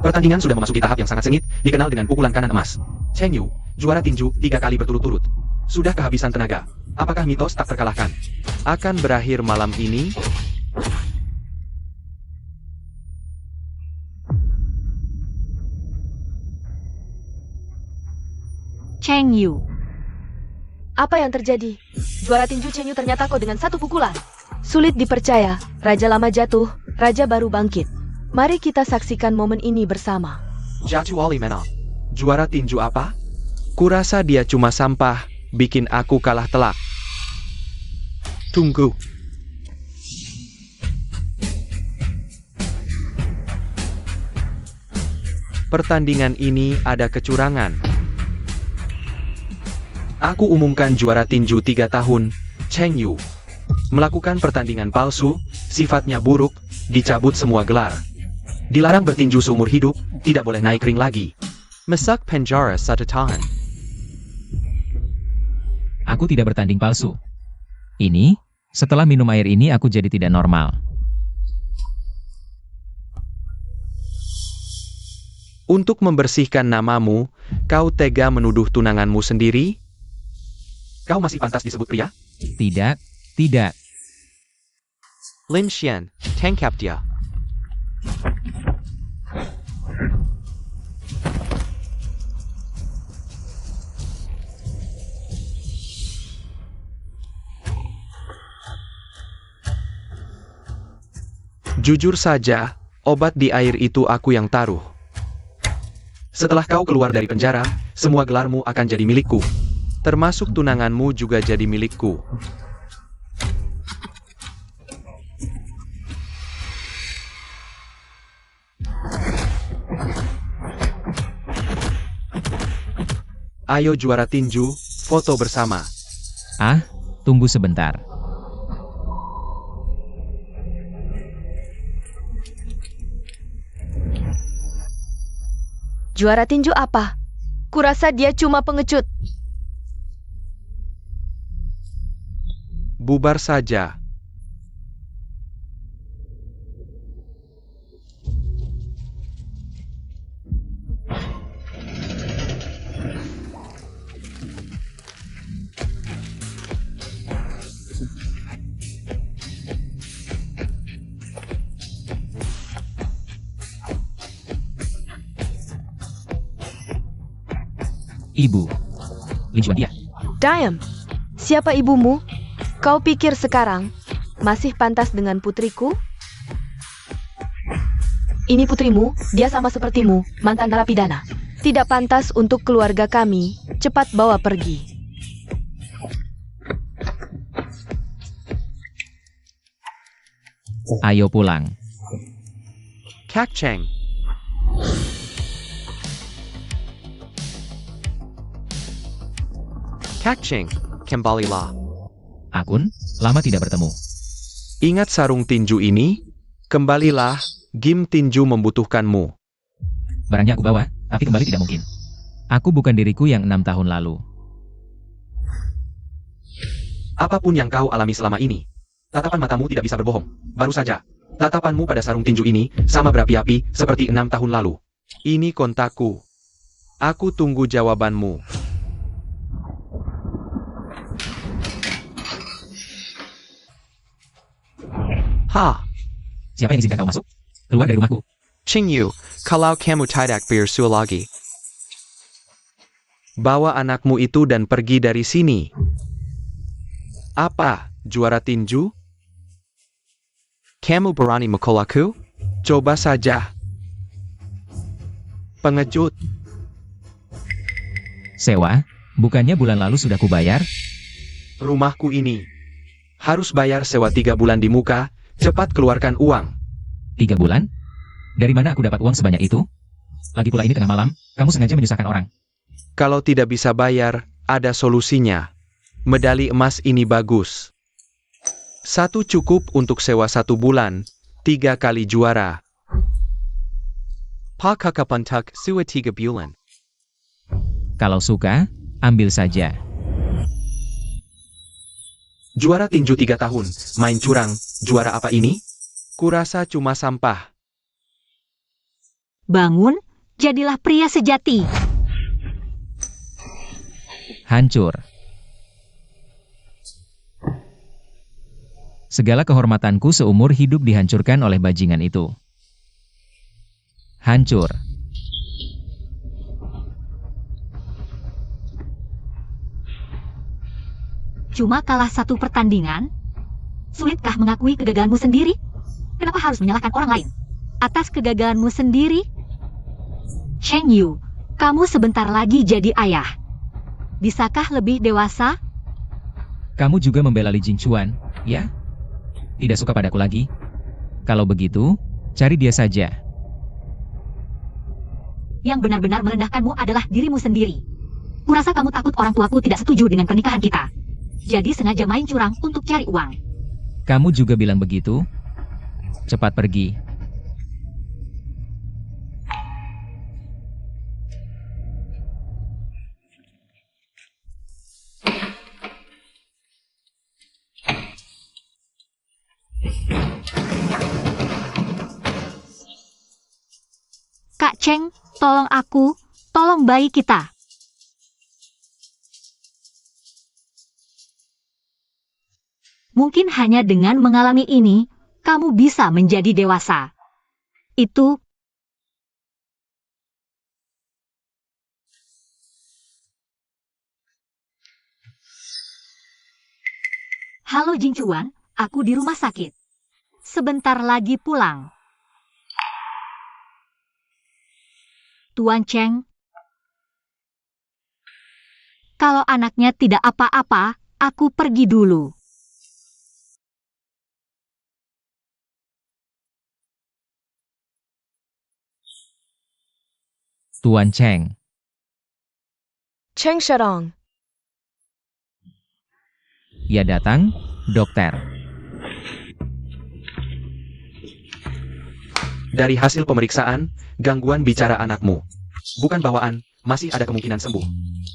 Pertandingan sudah memasuki tahap yang sangat sengit, dikenal dengan pukulan kanan emas. Cheng Yu, juara tinju 3 kali berturut-turut. Sudah kehabisan tenaga. Apakah mitos tak terkalahkan akan berakhir malam ini? Cheng Yu. Apa yang terjadi? Juara tinju Cheng Yu ternyata kau dengan satu pukulan. Sulit dipercaya, Raja Lama jatuh, Raja baru bangkit. Mari kita saksikan momen ini bersama. Jatuh Wali Menang. Juara tinju apa? Kurasa dia cuma sampah, bikin aku kalah telak. Tunggu. Pertandingan ini ada kecurangan. Aku umumkan juara tinju 3 tahun, Cheng Yu. Melakukan pertandingan palsu, sifatnya buruk, dicabut semua gelar. Dilarang bertinju seumur hidup, tidak boleh naik ring lagi. Masuk penjara 1 tahun. Aku tidak bertanding palsu. Ini, setelah minum air ini aku jadi tidak normal. Untuk membersihkan namamu, kau tega menuduh tunanganmu sendiri? Kau masih pantas disebut pria? Tidak, tidak. Lin Xian, tangkap dia. Jujur saja, obat di air itu aku yang taruh. Setelah kau keluar dari penjara, semua gelarmu akan jadi milikku. Termasuk tunanganmu juga jadi milikku. Ayo juara tinju, foto bersama. Ah, tunggu sebentar. Juara tinju apa? Kurasa dia cuma pengecut. Bubar saja. Ibu. Lin Xuan dia. Diam. Siapa ibumu? Kau pikir sekarang masih pantas dengan putriku? Ini putrimu, dia sama sepertimu, mantan narapidana. Tidak pantas untuk keluarga kami, cepat bawa pergi. Ayo pulang. Kak Cheng. Kak Cheng, kembalilah. Akun, lama tidak bertemu. Ingat sarung tinju ini? Kembalilah, Gim tinju membutuhkanmu. Barangnya aku bawa, tapi kembali tidak mungkin. Aku bukan diriku yang 6 tahun lalu. Apapun yang kau alami selama ini, tatapan matamu tidak bisa berbohong. Baru saja, tatapanmu pada sarung tinju ini sama berapi-api seperti 6 tahun lalu. Ini kontakku. Aku tunggu jawabanmu. Ha! Siapa yang izinkan kau masuk? Keluar dari rumahku. Cheng Yu, kalau kamu tidak bersu lagi, bawa anakmu itu dan pergi dari sini. Apa, juara tinju? Kamu berani mukul? Coba saja. Pengecut. Sewa, bukannya bulan lalu sudah kubayar? Rumahku ini harus bayar sewa 3 bulan di muka. Cepat keluarkan uang. 3 bulan? Dari mana aku dapat uang sebanyak itu? Lagi pula ini tengah malam, kamu sengaja menyusahkan orang. Kalau tidak bisa bayar, ada solusinya. Medali emas ini bagus. 1 cukup untuk sewa 1 bulan, 3 kali juara. Pakakapantak sewa 3 bulan. Kalau suka, ambil saja. Juara tinju 3 tahun, main curang, juara apa ini? Kurasa cuma sampah. Bangun, jadilah pria sejati. Hancur. Segala kehormatanku seumur hidup dihancurkan oleh bajingan itu. Hancur. Cuma kalah satu pertandingan? Sulitkah mengakui kegagalanmu sendiri? Kenapa harus menyalahkan orang lain? Atas kegagalanmu sendiri? Cheng Yu, kamu sebentar lagi jadi ayah. Bisakah lebih dewasa? Kamu juga membela Li Jingchuan, ya? Tidak suka padaku lagi? Kalau begitu, cari dia saja. Yang benar-benar merendahkanmu adalah dirimu sendiri. Kurasa kamu takut orang tuaku tidak setuju dengan pernikahan kita. Jadi sengaja main curang untuk cari uang. Kamu juga bilang begitu? Cepat pergi. Kak Cheng, tolong aku, tolong bayi kita. Mungkin hanya dengan mengalami ini, kamu bisa menjadi dewasa. Itu. Halo Jingchuan, aku di rumah sakit. Sebentar lagi pulang. Tuan Cheng, kalau anaknya tidak apa-apa, aku pergi dulu. Tuan Cheng. Cheng Sherong. Ya datang, dokter. Dari hasil pemeriksaan, gangguan bicara anakmu. Bukan bawaan, masih ada kemungkinan sembuh.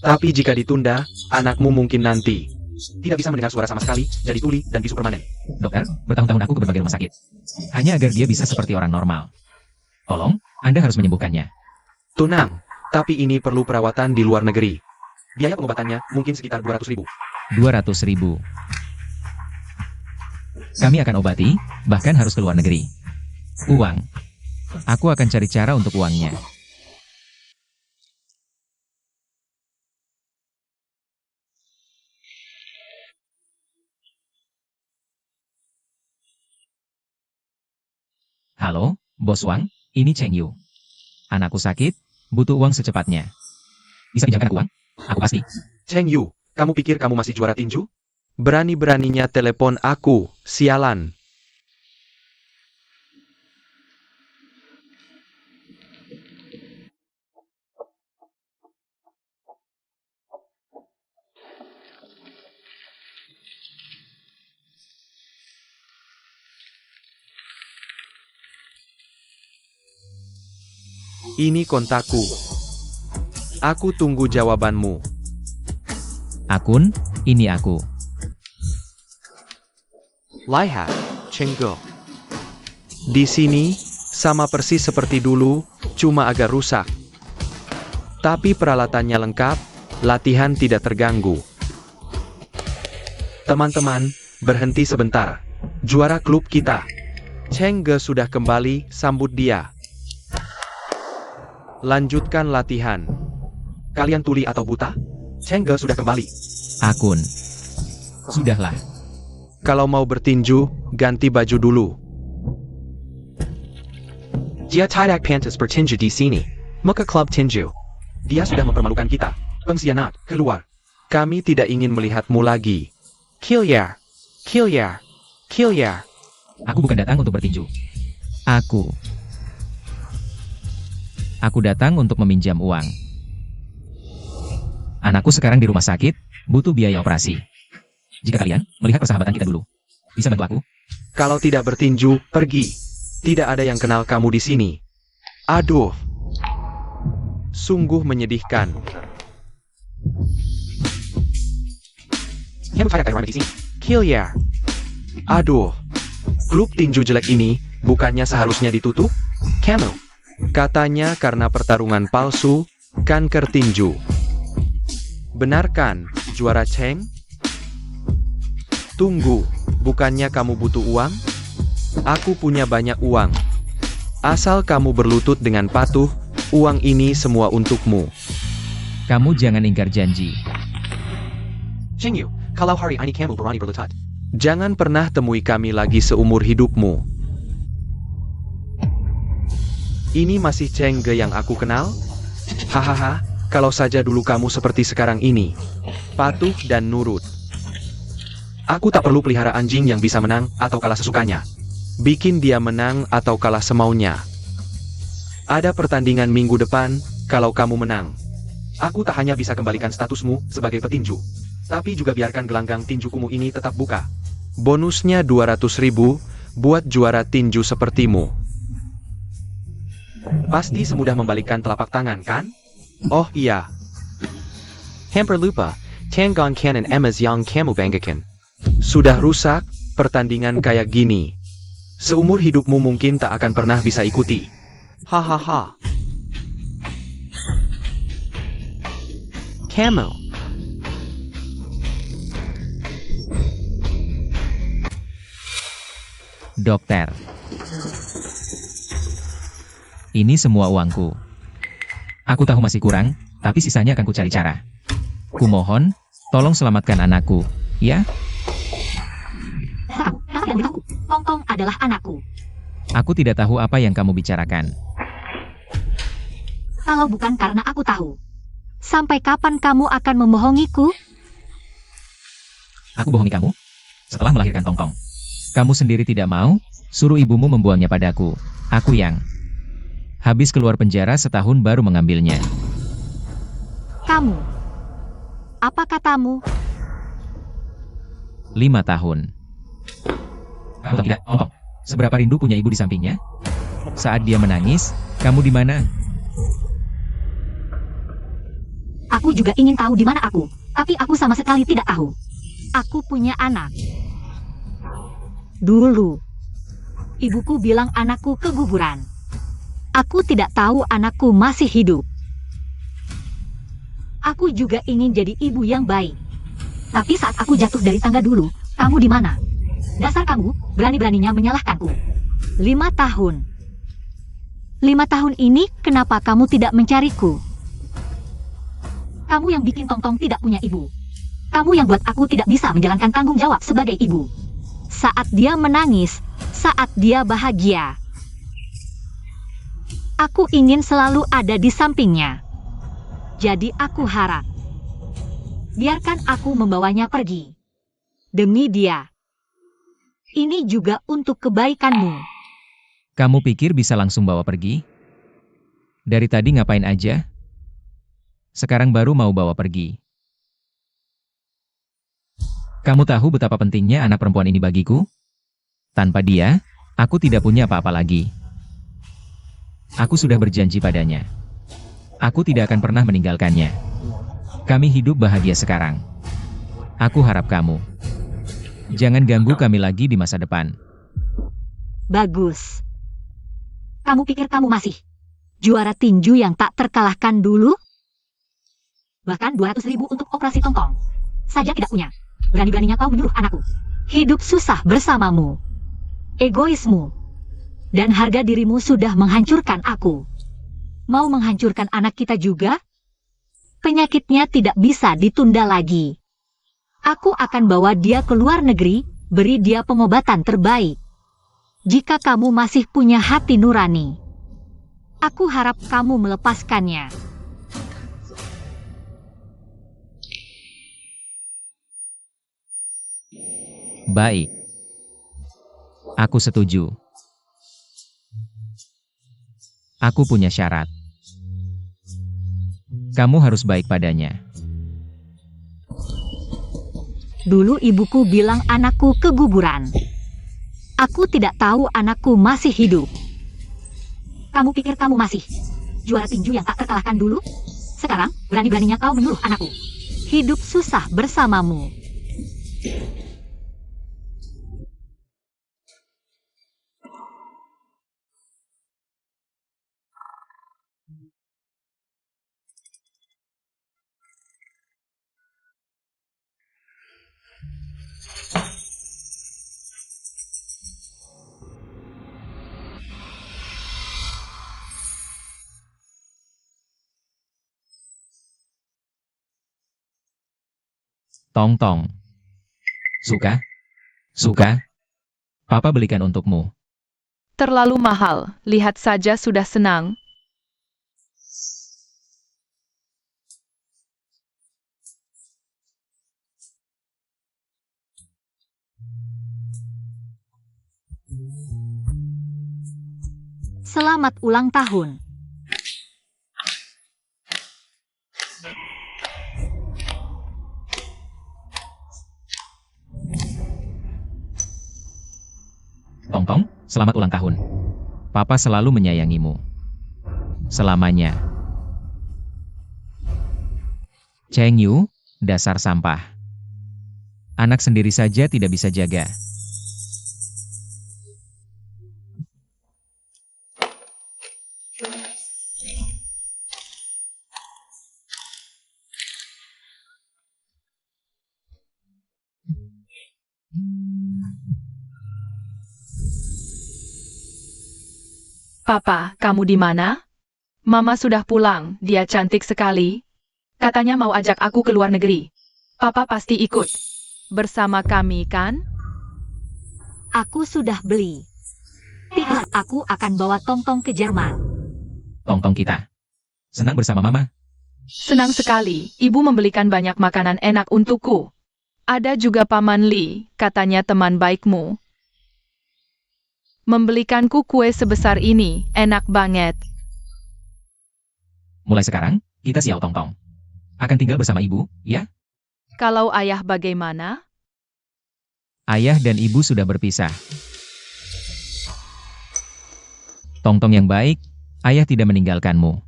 Tapi jika ditunda, anakmu mungkin nanti tidak bisa mendengar suara sama sekali, jadi tuli dan bisu permanen. Dokter, bertahun-tahun aku ke berbagai rumah sakit. Hanya agar dia bisa seperti orang normal. Tolong, Anda harus menyembuhkannya. Tunang, tapi ini perlu perawatan di luar negeri. Biaya pengobatannya mungkin sekitar 200.000. 200.000. Kami akan obati, bahkan harus ke luar negeri. Uang. Aku akan cari cara untuk uangnya. Halo, Bos Wang, ini Cheng Yu. Anakku sakit, butuh uang secepatnya. Bisa pinjamkan aku uang? Aku pasti. Cheng Yu, kamu pikir kamu masih juara tinju? Berani-beraninya telepon aku, sialan. Ini kontakku. Aku tunggu jawabanmu. Akun, ini aku. Lihat, Chengge. Di sini, sama persis seperti dulu, cuma agak rusak. Tapi peralatannya lengkap, latihan tidak terganggu. Teman-teman, berhenti sebentar. Juara klub kita. Chengge sudah kembali, sambut dia. Lanjutkan latihan. Kalian tuli atau buta? Chengge sudah kembali. Akun. Sudahlah. Kalau mau bertinju, ganti baju dulu. Dia tidak pantas bertinju di sini. Muka klub tinju. Dia sudah mempermalukan kita. Pengkhianat, keluar. Kami tidak ingin melihatmu lagi. Kilyar. Kilyar. Kilyar. Aku bukan datang untuk bertinju. Aku datang untuk meminjam uang. Anakku sekarang di rumah sakit, butuh biaya operasi. Jika kalian melihat persahabatan kita dulu, bisa bantu aku? Kalau tidak bertinju, pergi. Tidak ada yang kenal kamu di sini. Aduh. Sungguh menyedihkan. Kilyar. Aduh. Klub tinju jelek ini, bukannya seharusnya ditutup? Kamu. Katanya karena pertarungan palsu, kanker tinju. Benar kan, juara Cheng? Tunggu, bukannya kamu butuh uang? Aku punya banyak uang. Asal kamu berlutut dengan patuh, uang ini semua untukmu. Kamu jangan ingkar janji. Cheng Yu, kalau hari ini kamu berani berlutut, jangan pernah temui kami lagi seumur hidupmu. Ini masih Cheng Ge yang aku kenal? Hahaha, kalau saja dulu kamu seperti sekarang ini. Patuh dan nurut. Aku tak perlu pelihara anjing yang bisa menang atau kalah sesukanya. Bikin dia menang atau kalah semaunya. Ada pertandingan minggu depan, kalau kamu menang. Aku tak hanya bisa kembalikan statusmu sebagai petinju, tapi juga biarkan gelanggang tinjukumu ini tetap buka. Bonusnya 200.000 buat juara tinju sepertimu. Pasti semudah membalikkan telapak tangan, kan? Oh iya. Hampir lupa, Tangon Cannon Emma's yang kamu banggakan. Sudah rusak, pertandingan kayak gini. Seumur hidupmu mungkin tak akan pernah bisa ikuti. Hahaha. Kamu. Dokter. Ini semua uangku. Aku tahu masih kurang, tapi sisanya akan kucari cara. Kumohon, tolong selamatkan anakku, ya? Tahu, tahu yang beritahu. Tong-tong adalah anakku. Aku tidak tahu apa yang kamu bicarakan. Kalau bukan karena aku tahu. Sampai kapan kamu akan membohongiku? Aku bohongi kamu? Setelah melahirkan Tong-tong. Kamu sendiri tidak mau, suruh ibumu membuangnya padaku. Aku yang habis keluar penjara setahun baru mengambilnya. Kamu. Apa katamu? 5 tahun. Kamu tahu tidak, Tong-tong, seberapa rindu punya ibu di sampingnya? Saat dia menangis, kamu di mana? Aku juga ingin tahu di mana aku, tapi aku sama sekali tidak tahu. Aku punya anak. Dulu, ibuku bilang anakku keguguran. Aku tidak tahu anakku masih hidup. Aku juga ingin jadi ibu yang baik. Tapi saat aku jatuh dari tangga dulu, kamu di mana? Dasar kamu, berani-beraninya menyalahkanku. 5 tahun. 5 tahun ini, kenapa kamu tidak mencariku? Kamu yang bikin Tong-tong tidak punya ibu. Kamu yang buat aku tidak bisa menjalankan tanggung jawab sebagai ibu. Saat dia menangis, saat dia bahagia, aku ingin selalu ada di sampingnya. Jadi aku harap, biarkan aku membawanya pergi. Demi dia. Ini juga untuk kebaikanmu. Kamu pikir bisa langsung bawa pergi? Dari tadi ngapain aja? Sekarang baru mau bawa pergi. Kamu tahu betapa pentingnya anak perempuan ini bagiku? Tanpa dia, aku tidak punya apa-apa lagi. Aku sudah berjanji padanya. Aku tidak akan pernah meninggalkannya. Kami hidup bahagia sekarang. Aku harap kamu jangan ganggu kami lagi di masa depan. Bagus. Kamu pikir kamu masih juara tinju yang tak terkalahkan dulu? Bahkan 200.000 untuk operasi Tong-tong saja tidak punya. Berani-beraninya kau menyuruh anakku hidup susah bersamamu. Egoismu dan harga dirimu sudah menghancurkan aku. Mau menghancurkan anak kita juga? Penyakitnya tidak bisa ditunda lagi. Aku akan bawa dia ke luar negeri, beri dia pengobatan terbaik. Jika kamu masih punya hati nurani, aku harap kamu melepaskannya. Baik. Aku setuju. Aku punya syarat. Kamu harus baik padanya. Dulu ibuku bilang anakku keguguran. Aku tidak tahu anakku masih hidup. Kamu pikir kamu masih juara tinju yang tak terkalahkan dulu? Sekarang berani-beraninya kau menyuruh anakku hidup susah bersamamu. Tong Tong. Suka? Suka? Papa belikan untukmu. Terlalu mahal, lihat saja sudah senang. Selamat ulang tahun. Tong Tong, selamat ulang tahun. Papa selalu menyayangimu. Selamanya. Cheng Yu, dasar sampah. Anak sendiri saja tidak bisa jaga. Papa, kamu di mana? Mama sudah pulang, dia cantik sekali. Katanya mau ajak aku ke luar negeri. Papa pasti ikut. Bersama kami, kan? Aku sudah beli. Tidak, aku akan bawa Tong Tong ke Jerman. Tong Tong kita. Senang bersama Mama. Senang sekali, ibu membelikan banyak makanan enak untukku. Ada juga Paman Li, katanya teman baikmu. Membelikanku kue sebesar ini, enak banget. Mulai sekarang, kita Xiao Tong Tong. Akan tinggal bersama ibu, ya? Kalau ayah bagaimana? Ayah dan ibu sudah berpisah. Tong Tong yang baik, ayah tidak meninggalkanmu.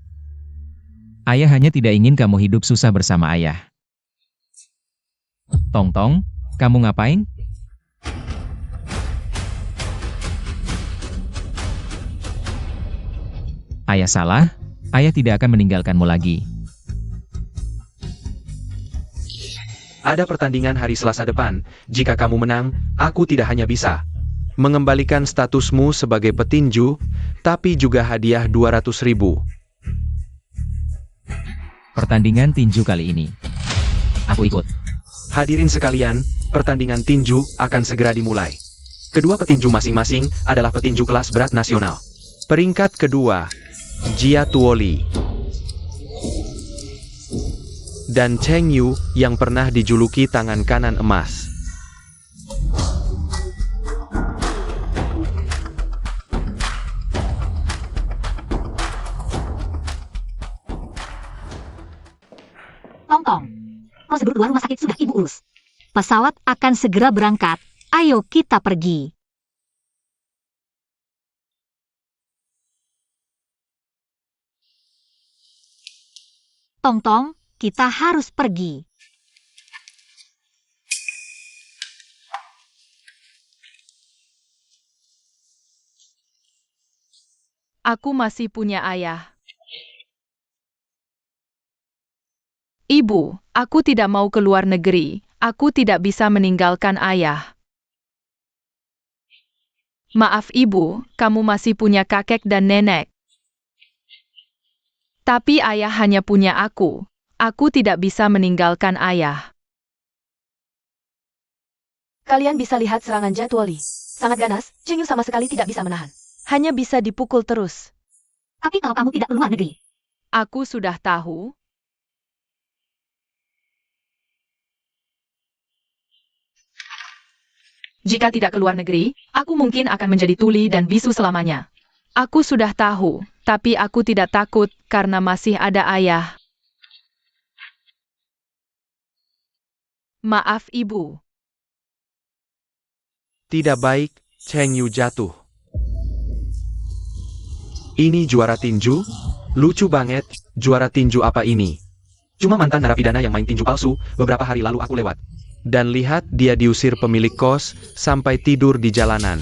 Ayah hanya tidak ingin kamu hidup susah bersama ayah. Tong Tong, kamu ngapain? Ayah salah, ayah tidak akan meninggalkanmu lagi. Ada pertandingan hari Selasa depan. Jika kamu menang, aku tidak hanya bisa mengembalikan statusmu sebagai petinju, tapi juga hadiah 200.000. Pertandingan tinju kali ini. Aku ikut. Hadirin sekalian, pertandingan tinju akan segera dimulai. Kedua petinju masing-masing adalah petinju kelas berat nasional. Peringkat kedua, Jia Tuoli dan Cheng Yu yang pernah dijuluki tangan kanan emas. Tong Tong, prosedur luar rumah sakit sudah ibu urus. Pesawat akan segera berangkat. Ayo kita pergi. Tong Tong, kita harus pergi. Aku masih punya ayah. Ibu, aku tidak mau ke luar negeri. Aku tidak bisa meninggalkan ayah. Maaf ibu, kamu masih punya kakek dan nenek. Tapi ayah hanya punya aku. Aku tidak bisa meninggalkan ayah. Kalian bisa lihat serangan Jatuoli. Sangat ganas, Cheng Yu sama sekali tidak bisa menahan. Hanya bisa dipukul terus. Tapi kalau kamu tidak keluar negeri, Aku sudah tahu. Jika tidak keluar negeri, aku mungkin akan menjadi tuli dan bisu selamanya. Aku sudah tahu, tapi aku tidak takut karena masih ada ayah. Maaf ibu. Tidak baik, Cheng Yu jatuh. Ini juara tinju? Lucu banget, juara tinju apa ini? Cuma mantan narapidana yang main tinju palsu, beberapa hari lalu aku lewat. Dan lihat dia diusir pemilik kos, sampai tidur di jalanan.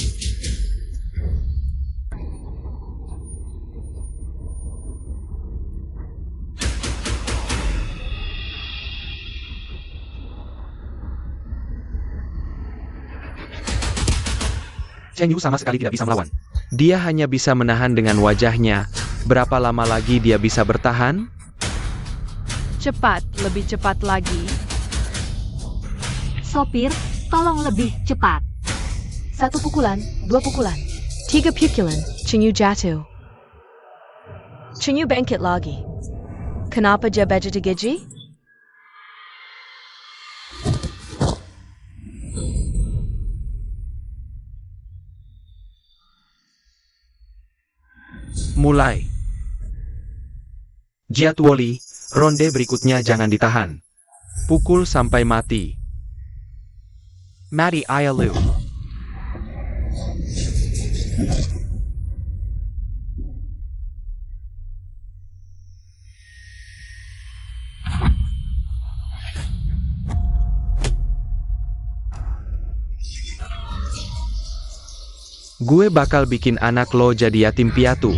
Cheng Yu sama sekali tidak bisa melawan. Dia hanya bisa menahan dengan wajahnya. Berapa lama lagi dia bisa bertahan? Cepat, lebih cepat lagi. sopir, tolong lebih cepat. 1 pukulan, 2 pukulan. 3 pukulan, Cheng Yu jatuh. Cheng Yu bangkit lagi. Kenapa dia begitu? Mulai. Jadwali, ronde berikutnya jangan ditahan. Pukul sampai mati. Mati Ayalu. Gue bakal bikin anak lo jadi yatim piatu.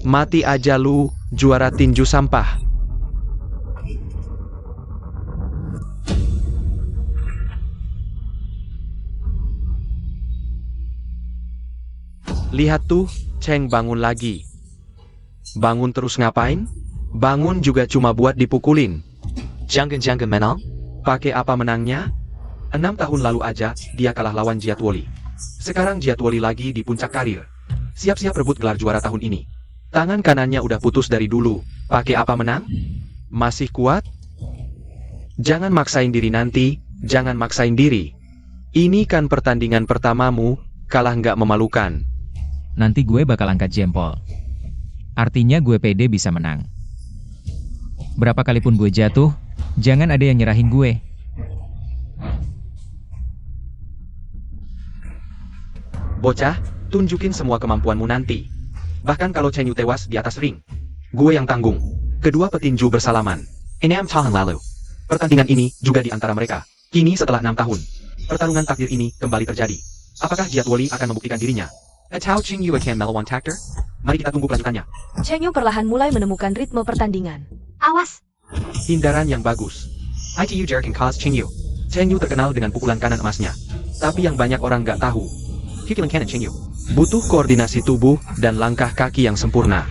Mati aja lu, juara tinju sampah. Lihat tuh, Cheng bangun lagi. Bangun terus ngapain? Bangun juga cuma buat dipukulin. Jangan menang. Pakai apa menangnya? 6 tahun lalu aja, dia kalah lawan Jadwali. Sekarang Jadwali lagi di puncak karir. Siap-siap rebut gelar juara tahun ini. Tangan kanannya udah putus dari dulu. Pakai apa menang? Masih kuat? Jangan maksain diri nanti, jangan maksain diri. Ini kan pertandingan pertamamu, kalah nggak memalukan. Nanti gue bakal angkat jempol. Artinya gue pede bisa menang. Berapa kali pun gue jatuh, jangan ada yang nyerahin gue. Bocah, tunjukin semua kemampuanmu nanti. Bahkan kalau Cheng Yu tewas di atas ring, gue yang tanggung. Kedua petinju bersalaman. 6 tahun lalu. Pertandingan ini juga di antara mereka. Kini setelah 6 tahun, pertarungan takdir ini kembali terjadi. Apakah Jadwali akan membuktikan dirinya? Atau Cheng Yu akan melawan takdir? Mari kita tunggu kelanjutannya. Cheng Yu perlahan mulai menemukan ritme pertandingan. Awas, Hindaran yang bagus. ITU Jerkin cause Cheng Yu. Cheng Yu terkenal dengan pukulan kanan emasnya. Tapi yang banyak orang nggak tahu, pukulan kanan Cheng Yu butuh koordinasi tubuh dan langkah kaki yang sempurna.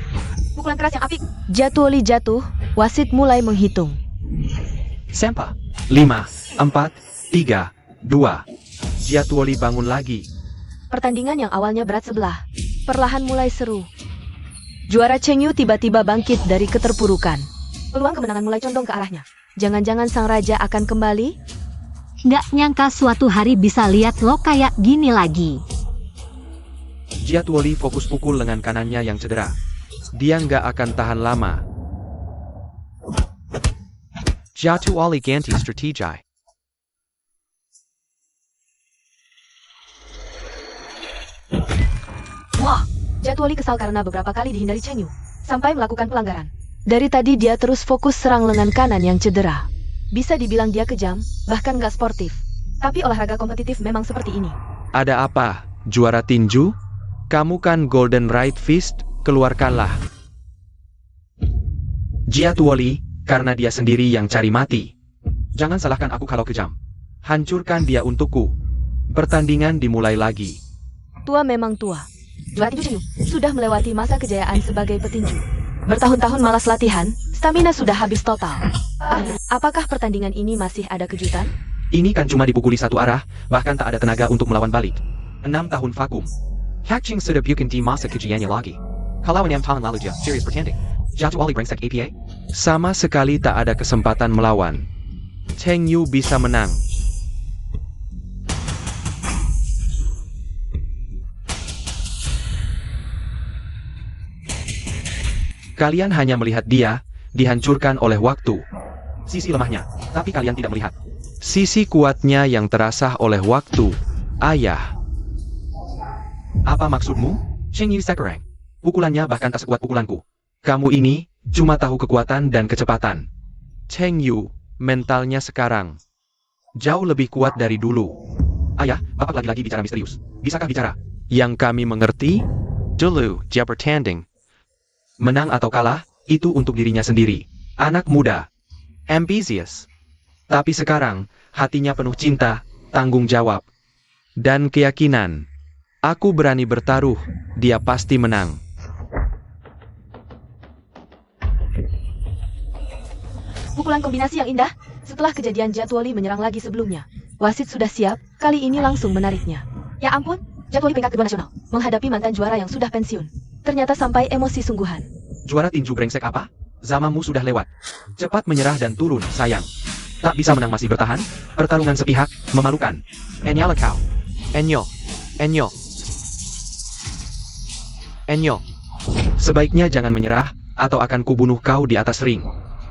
Pukulan keras yang apik. Jadwali jatuh, wasit mulai menghitung. Sempa. 5, 4, 3, 2. Jadwali bangun lagi. Pertandingan yang awalnya berat sebelah, perlahan mulai seru. Juara Cheng Yu tiba-tiba bangkit dari keterpurukan. Peluang kemenangan mulai condong ke arahnya. Jangan-jangan sang raja akan kembali? nggak nyangka suatu hari bisa lihat lo kayak gini lagi. Jadwali fokus pukul lengan kanannya yang cedera. Dia nggak akan tahan lama. Jadwali ganti strategi. Wah, Jadwali kesal karena beberapa kali dihindari Cheng Yu, sampai melakukan pelanggaran. Dari tadi dia terus fokus serang lengan kanan yang cedera. Bisa dibilang dia kejam, bahkan nggak sportif. Tapi olahraga kompetitif memang seperti ini. Ada apa, juara tinju? Kamu kan Golden Right Fist, keluarkanlah. Jadwali, karena dia sendiri yang cari mati. Jangan salahkan aku kalau kejam. Hancurkan dia untukku. Pertandingan dimulai lagi. Tua memang tua. Juara tinju Cheng Yu sudah melewati masa kejayaan sebagai petinju. Bertahun-tahun malas latihan, stamina sudah habis total. Apakah pertandingan ini masih ada kejutan? Ini kan cuma dipukuli satu arah, bahkan tak ada tenaga untuk melawan balik. 6 tahun vakum. Hakching sudah bikin di masa kejayaannya lagi. Kalau 6 tahun lalu dia serius bertanding, Jadwali brengsek APA? Sama sekali tak ada kesempatan melawan. Cheng Yu bisa menang. Kalian hanya melihat dia, dihancurkan oleh waktu. Sisi lemahnya, tapi kalian tidak melihat. Sisi kuatnya yang terasah oleh waktu. Ayah. Apa maksudmu? Cheng Yu sekereng. Pukulannya bahkan tak sekuat pukulanku. Kamu ini, cuma tahu kekuatan dan kecepatan. Cheng Yu, mentalnya sekarang jauh lebih kuat dari dulu. Ayah, bapak lagi-lagi bicara misterius. Bisakah bicara? Yang kami mengerti? Dulu, dia bertanding. Menang atau kalah, itu untuk dirinya sendiri. Anak muda. Ambisius. Tapi sekarang, hatinya penuh cinta, tanggung jawab, dan keyakinan. Aku berani bertaruh, dia pasti menang. Pukulan kombinasi yang indah. Setelah kejadian Jadwali menyerang lagi sebelumnya, wasit sudah siap, kali ini langsung menariknya. Ya ampun, Jadwali peringkat kedua nasional, menghadapi mantan juara yang sudah pensiun. Ternyata sampai emosi sungguhan. Juara tinju brengsek apa? Zamanmu sudah lewat. Cepat menyerah dan turun, sayang. Tak bisa menang masih bertahan? Pertarungan sepihak, memalukan. Enyala kau. Enyo. Enyo. Enyo. Sebaiknya jangan menyerah, atau akan kubunuh kau di atas ring.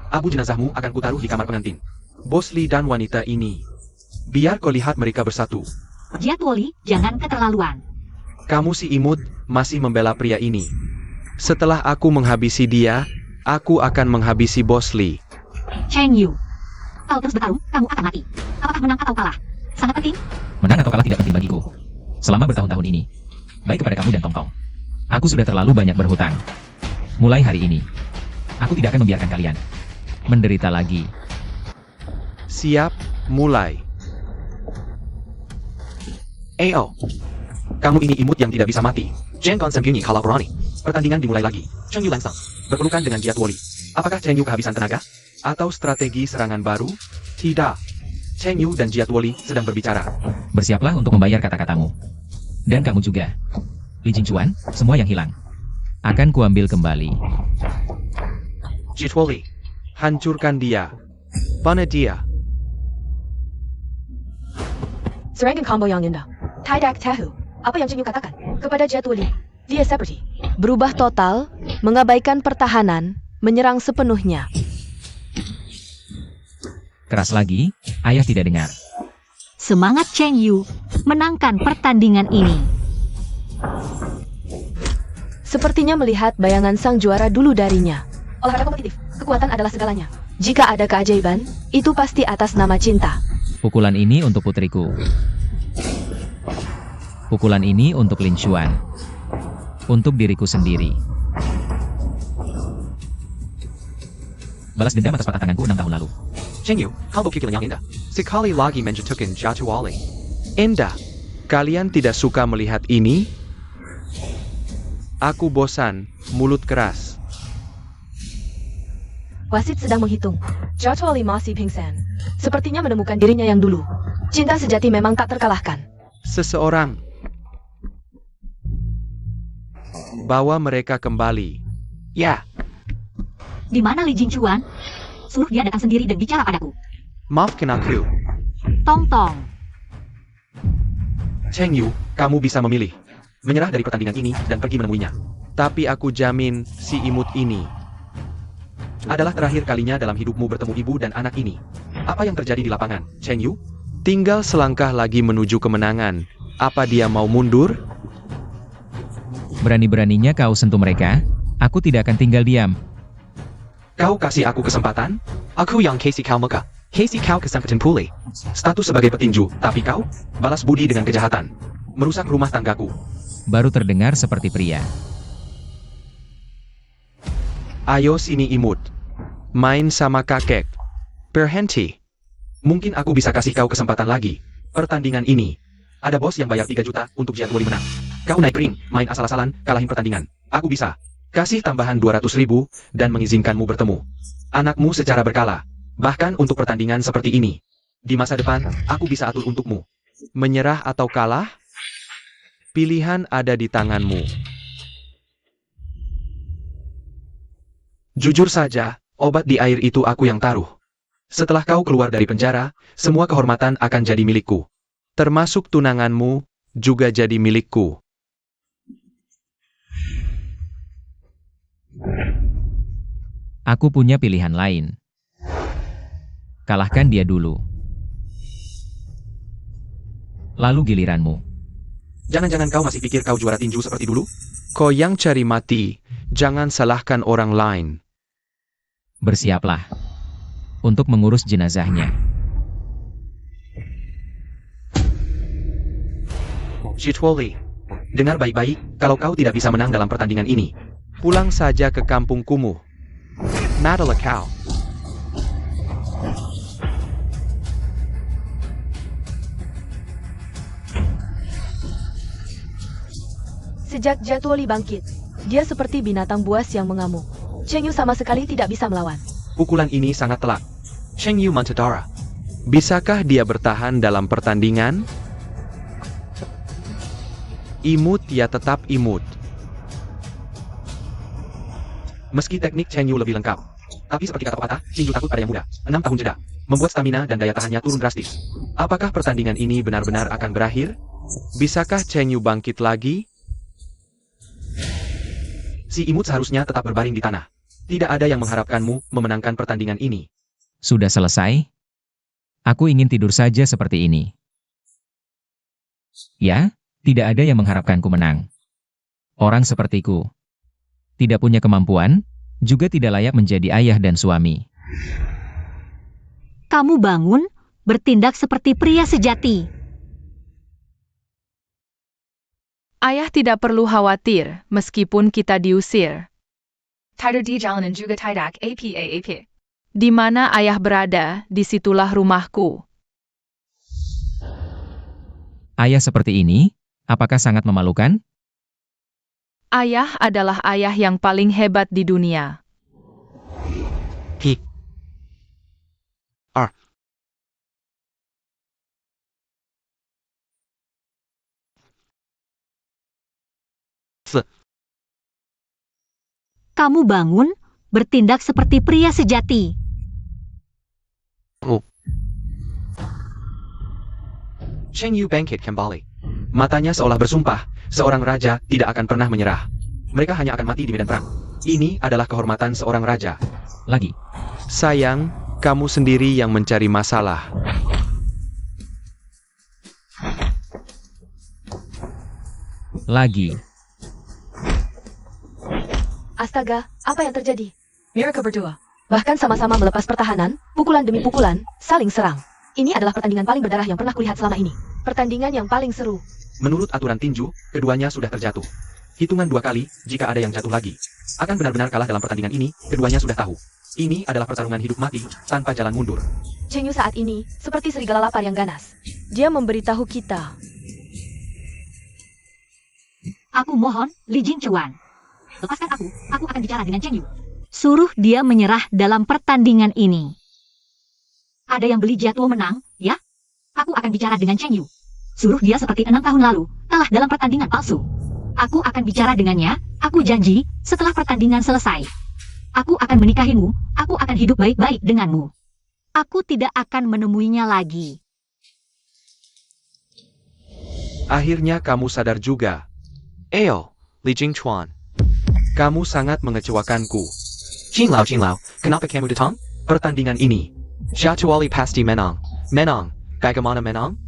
Abu jenazahmu akan kutaruh di kamar pengantin. Bosley dan wanita ini. Biar kau lihat mereka bersatu. Jadwali, jangan keterlaluan. Kamu si imut, masih membela pria ini. Setelah aku menghabisi dia, aku akan menghabisi Bosley. Cheng Yu. Kalau terus bertarung, kamu akan mati. Apakah menang atau kalah? Sangat penting. Menang atau kalah tidak penting bagiku. Selama bertahun-tahun ini. Baik kepada kamu dan Tongtong. Aku sudah terlalu banyak berhutang. Mulai hari ini, aku tidak akan membiarkan kalian menderita lagi. Siap, mulai. Ayo. Kamu ini imut yang tidak bisa mati. Jangan sembunyi kalau berani. Pertandingan dimulai lagi. Cheng Yu langsung berpelukan dengan Jadwali. Apakah Cheng Yu kehabisan tenaga? Atau strategi serangan baru? Tidak. Cheng Yu dan Jadwali sedang berbicara. Bersiaplah untuk membayar kata-katamu. Dan kamu juga. Li Jinchuan, semua yang hilang akan kuambil kembali. Jadwali, hancurkan dia. Pana dia. Serangan combo yang indah. Tidak tahu apa yang Cheng Yu katakan kepada Jadwali. Dia seperti berubah total, mengabaikan pertahanan, menyerang sepenuhnya. Keras lagi, ayah tidak dengar. Semangat Cheng Yu menangkan pertandingan ini. Sepertinya melihat bayangan sang juara dulu darinya. Olahraga kompetitif, kekuatan adalah segalanya. Jika ada keajaiban, itu pasti atas nama cinta. Pukulan ini untuk putriku. Pukulan ini untuk Lin Xuan. Untuk diriku sendiri. Balas dendam atas patah tanganku 6 tahun lalu. Cheng Yu, combo pukulan yang indah. Sekali lagi menjatuhkan Jadwali. Indah. Kalian tidak suka melihat ini? Aku bosan, mulut keras. Wasit sedang menghitung. Jadwali masih pingsan. Sepertinya menemukan dirinya yang dulu. Cinta sejati memang tak terkalahkan. Seseorang. Bawa mereka kembali. Ya, Di mana Li Jinchuan? Suruh dia datang sendiri dan bicara padaku. maafkan aku. Tongtong. Cheng Yu, kamu bisa memilih. Menyerah dari pertandingan ini dan pergi menemuinya. Tapi aku jamin si imut ini adalah terakhir kalinya dalam hidupmu bertemu ibu dan anak ini. Apa yang terjadi di lapangan, Cheng Yu? Tinggal selangkah lagi menuju kemenangan. Apa dia mau mundur? Berani-beraninya kau sentuh mereka, aku tidak akan tinggal diam. Kau kasih aku kesempatan? Aku yang kasih kau muka. Kasih kau kesempatan pulih. Status sebagai petinju, tapi kau balas budi dengan kejahatan. Merusak rumah tanggaku. Baru terdengar seperti pria. Ayo sini imut. Main sama kakek. Berhenti. Mungkin aku bisa kasih kau kesempatan lagi. Pertandingan ini. Ada bos yang bayar 3 juta untuk Jadwali menang. Kau naik ring, main asal-asalan, kalahin pertandingan. Aku bisa. Kasih tambahan 200.000 dan mengizinkanmu bertemu anakmu secara berkala. Bahkan untuk pertandingan seperti ini. Di masa depan, aku bisa atur untukmu. Menyerah atau kalah? Pilihan ada di tanganmu. Jujur saja, obat di air itu aku yang taruh. Setelah kau keluar dari penjara, semua kehormatan akan jadi milikku. Termasuk tunanganmu, juga jadi milikku. Aku punya pilihan lain. Kalahkan dia dulu. Lalu giliranmu. Jangan-jangan kau masih pikir kau juara tinju seperti dulu? Kau yang cari mati, jangan salahkan orang lain. Bersiaplah untuk mengurus jenazahnya. Jadwali, dengar baik-baik, kalau kau tidak bisa menang dalam pertandingan ini, pulang saja ke kampung kumuh. Madalah kau. Sejak Jadwali bangkit, dia seperti binatang buas yang mengamuk. Cheng Yu sama sekali tidak bisa melawan. Pukulan ini sangat telak. Cheng Yu Mantadara. Bisakah dia bertahan dalam pertandingan? Imut ya tetap imut. Meski teknik Cheng Yu lebih lengkap, tapi seperti kata pepatah, Cheng Yu takut pada yang muda. 6 tahun jeda, membuat stamina dan daya tahannya turun drastis. Apakah pertandingan ini benar-benar akan berakhir? Bisakah Cheng Yu bangkit lagi? Si imut seharusnya tetap berbaring di tanah. Tidak ada yang mengharapkanmu memenangkan pertandingan ini. Sudah selesai? Aku ingin tidur saja seperti ini. Ya, tidak ada yang mengharapkanku menang. Orang sepertiku tidak punya kemampuan, juga tidak layak menjadi ayah dan suami. Kamu bangun, bertindak seperti pria sejati. Ayah tidak perlu khawatir, meskipun kita diusir. Tidak di jalanan juga tidak apa. Di mana ayah berada, disitulah rumahku. Ayah seperti ini, apakah sangat memalukan? Ayah adalah ayah yang paling hebat di dunia. Hi. R. S. Kamu bangun, bertindak seperti pria sejati. Cheng Yu bangkit kembali. Matanya seolah bersumpah, seorang raja tidak akan pernah menyerah. Mereka hanya akan mati di medan perang. Ini adalah kehormatan seorang raja. Lagi. Sayang, kamu sendiri yang mencari masalah. Lagi. Astaga, apa yang terjadi? Mereka berdua bahkan sama-sama melepas pertahanan, pukulan demi pukulan, saling serang. Ini adalah pertandingan paling berdarah yang pernah kulihat selama ini. Pertandingan yang paling seru. Menurut aturan tinju, keduanya sudah terjatuh. Hitungan 2 kali, jika ada yang jatuh lagi. Akan benar-benar kalah dalam pertandingan ini, keduanya sudah tahu. Ini adalah pertarungan hidup mati, tanpa jalan mundur. Cheng Yu saat ini, seperti serigala lapar yang ganas. Dia memberitahu kita. Aku mohon, Li Jingchuan. Lepaskan aku akan bicara dengan Cheng Yu. Suruh dia menyerah dalam pertandingan ini. Ada yang beli jatuh menang, ya? Aku akan bicara dengan Cheng Yu. Suruh dia seperti 6 tahun lalu, kalah dalam pertandingan palsu. Aku akan bicara dengannya, aku janji, setelah pertandingan selesai. Aku akan menikahimu, aku akan hidup baik-baik denganmu. Aku tidak akan menemuinya lagi. Akhirnya kamu sadar juga. Eo, Li Jingchuan. Kamu sangat mengecewakanku. Qinglao, kenapa kamu datang? Pertandingan ini. Kecuali pasti menang. Menang, bagaimana menang?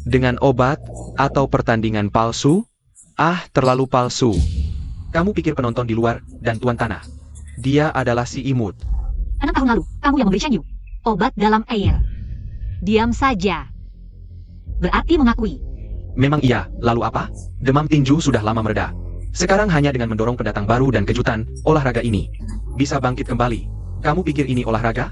Dengan obat, atau pertandingan palsu? Ah, terlalu palsu. Kamu pikir penonton di luar, dan tuan tanah. Dia adalah si imut. 6 tahun lalu, kamu yang memberi Cheng Yu obat dalam air. Diam saja. Berarti mengakui. Memang iya, lalu apa? Demam tinju sudah lama mereda. Sekarang hanya dengan mendorong pendatang baru dan kejutan, olahraga ini bisa bangkit kembali. Kamu pikir ini olahraga?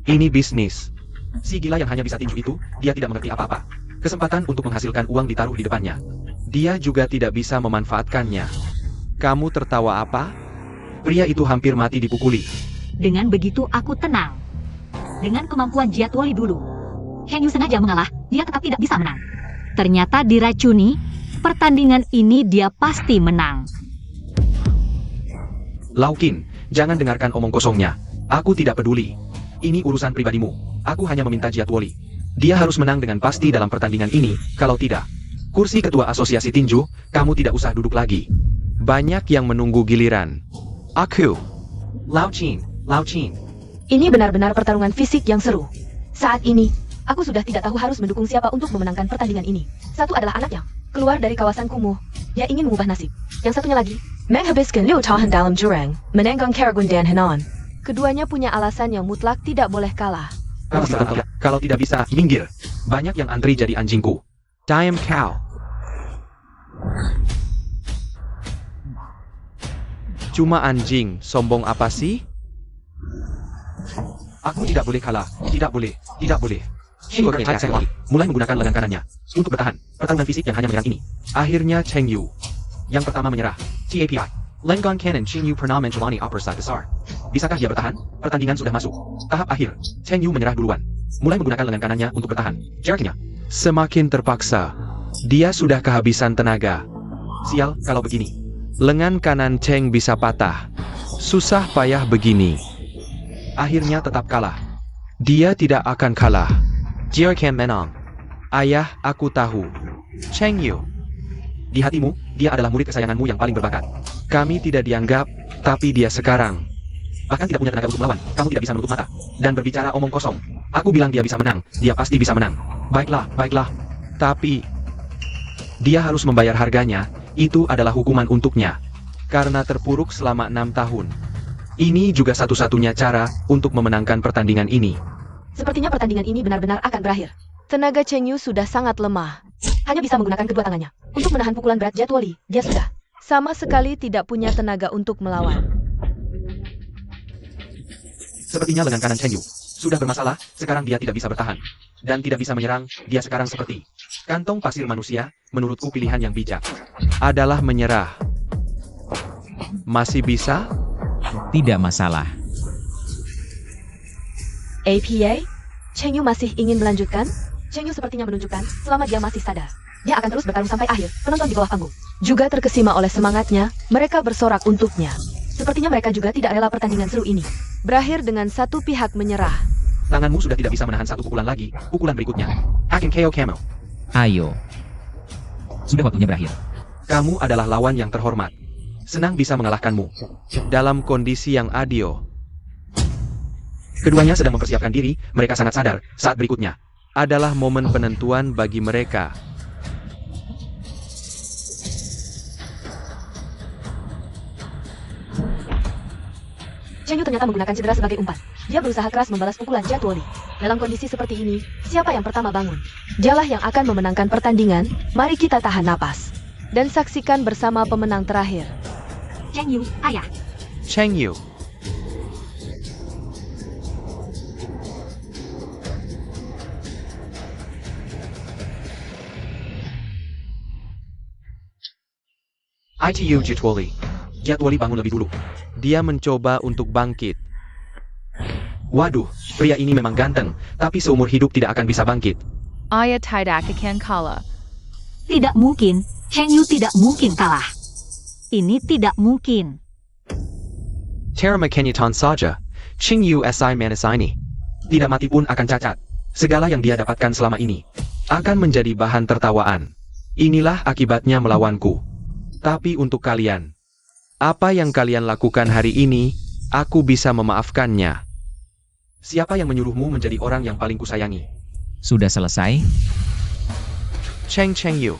Ini bisnis. Si gila yang hanya bisa tinju itu, dia tidak mengerti apa-apa. Kesempatan untuk menghasilkan uang ditaruh di depannya. Dia juga tidak bisa memanfaatkannya. Kamu tertawa apa? Pria itu hampir mati dipukuli. Dengan begitu aku tenang. Dengan kemampuan Jia Tuoli dulu. Cheng Yu sengaja mengalah, dia tetap tidak bisa menang. Ternyata diracuni, pertandingan ini dia pasti menang. Laukin, jangan dengarkan omong kosongnya. Aku tidak peduli. Ini urusan pribadimu. Aku hanya meminta Jia Tuoli. Dia harus menang dengan pasti dalam pertandingan ini, kalau tidak. Kursi ketua asosiasi tinju, kamu tidak usah duduk lagi. Banyak yang menunggu giliran. Aku. Lao Qin. Ini benar-benar pertarungan fisik yang seru. Saat ini, aku sudah tidak tahu harus mendukung siapa untuk memenangkan pertandingan ini. Satu adalah anak yang keluar dari kawasan kumuh. Dia ingin mengubah nasib. Yang satunya lagi, menghabiskan 6 tahun dalam jurang, menenggang Karagun dan Henan. Keduanya punya alasan yang mutlak tidak boleh kalah. Kalau tidak bisa, minggir. Banyak yang antri jadi anjingku. Diam kau. Cuma anjing, sombong apa sih? Aku tidak boleh kalah. Tidak boleh. Mulai menggunakan lengan kanannya untuk bertahan. Pertarungan fisik yang hanya menyerang ini. Akhirnya Cheng Yu yang pertama menyerah. TAPI. Lengan kanan Cheng Yu pernah menjalani operasi besar. Bisakah dia bertahan? Pertandingan sudah masuk. Tahap akhir. Cheng Yu menyerah duluan. Mulai menggunakan lengan kanannya untuk bertahan. Jaraknya. Semakin terpaksa. Dia sudah kehabisan tenaga. Sial, kalau begini. Lengan kanan Cheng bisa patah. Susah payah begini. Akhirnya tetap kalah. Dia tidak akan kalah. Dia akan menang. Ayah, aku tahu. Cheng Yu. Di hatimu, dia adalah murid kesayanganmu yang paling berbakat. Kami tidak dianggap, tapi dia sekarang. Bahkan tidak punya tenaga untuk melawan. Kamu tidak bisa menutup mata. Dan berbicara omong kosong. Aku bilang dia bisa menang. Dia pasti bisa menang. Baiklah, baiklah. Tapi dia harus membayar harganya. Itu adalah hukuman untuknya. Karena terpuruk selama 6 tahun. Ini juga satu-satunya cara untuk memenangkan pertandingan ini. Sepertinya pertandingan ini benar-benar akan berakhir. Tenaga Cheng Yu sudah sangat lemah. Hanya bisa menggunakan kedua tangannya. Untuk menahan pukulan berat Jadwali, dia sudah sama sekali tidak punya tenaga untuk melawan. Sepertinya lengan kanan Cheng Yu sudah bermasalah, sekarang dia tidak bisa bertahan. Dan tidak bisa menyerang, dia sekarang seperti kantong pasir manusia. Menurutku pilihan yang bijak adalah menyerah. Masih bisa? Tidak masalah. APA? Cheng Yu masih ingin melanjutkan? Cheng Yu sepertinya menunjukkan, selama dia masih sadar, dia akan terus bertarung sampai akhir. Penonton di bawah panggung juga terkesima oleh semangatnya, mereka bersorak untuknya. Sepertinya mereka juga tidak rela pertandingan seru ini berakhir dengan satu pihak menyerah. Tanganmu sudah tidak bisa menahan satu pukulan lagi. Pukulan berikutnya akan KO Camel. Ayo. Sudah waktunya berakhir. Kamu adalah lawan yang terhormat. Senang bisa mengalahkanmu. Dalam kondisi yang adil. Keduanya sedang mempersiapkan diri, mereka sangat sadar, saat berikutnya adalah momen penentuan bagi mereka. Cheng Yu ternyata menggunakan cedera sebagai umpan. Dia berusaha keras membalas pukulan Jadwali. Dalam kondisi seperti ini, siapa yang pertama bangun? Dialah yang akan memenangkan pertandingan. Mari kita tahan napas dan saksikan bersama pemenang terakhir. Cheng Yu, ayah. Cheng Yu. ITU Jadwali. Jadwali bangun lebih dulu. Dia mencoba untuk bangkit. Waduh, pria ini memang ganteng, tapi seumur hidup tidak akan bisa bangkit. Ayah tidak akan kalah. Tidak mungkin. Cheng Yu tidak mungkin kalah. Ini tidak mungkin. Terima kenyataan saja. Cheng Yu si manis ini. Tidak mati pun akan cacat. Segala yang dia dapatkan selama ini akan menjadi bahan tertawaan. Inilah akibatnya melawanku. Tapi untuk kalian, apa yang kalian lakukan hari ini, aku bisa memaafkannya. Siapa yang menyuruhmu menjadi orang yang paling kusayangi? Sudah selesai? Cheng Yu.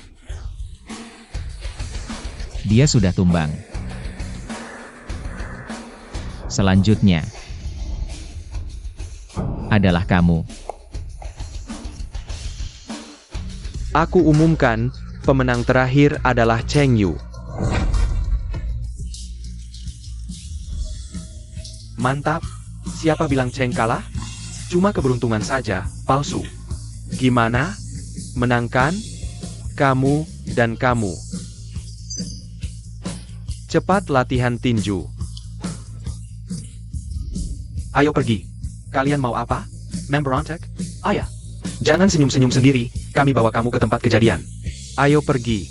Dia sudah tumbang. Selanjutnya adalah kamu. Aku umumkan, pemenang terakhir adalah Cheng Yu. Mantap. Siapa bilang Cheng kalah? Cuma keberuntungan saja, palsu. Gimana? Menangkan? Kamu dan kamu. Cepat latihan tinju. Ayo pergi. Kalian mau apa? Memberontak? Ayah. Jangan senyum-senyum sendiri, kami bawa kamu ke tempat kejadian. Ayo pergi.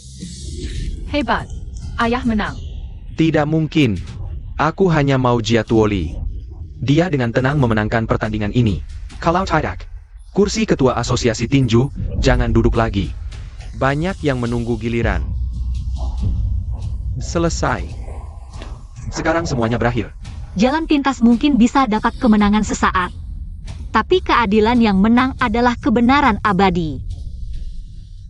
Hebat. Ayah menang. Tidak mungkin. Aku hanya mau Jadwali. Dia dengan tenang memenangkan pertandingan ini. Kalau tidak, kursi ketua asosiasi tinju, jangan duduk lagi. Banyak yang menunggu giliran. Selesai. Sekarang semuanya berakhir. Jalan pintas mungkin bisa dapat kemenangan sesaat. Tapi keadilan yang menang adalah kebenaran abadi.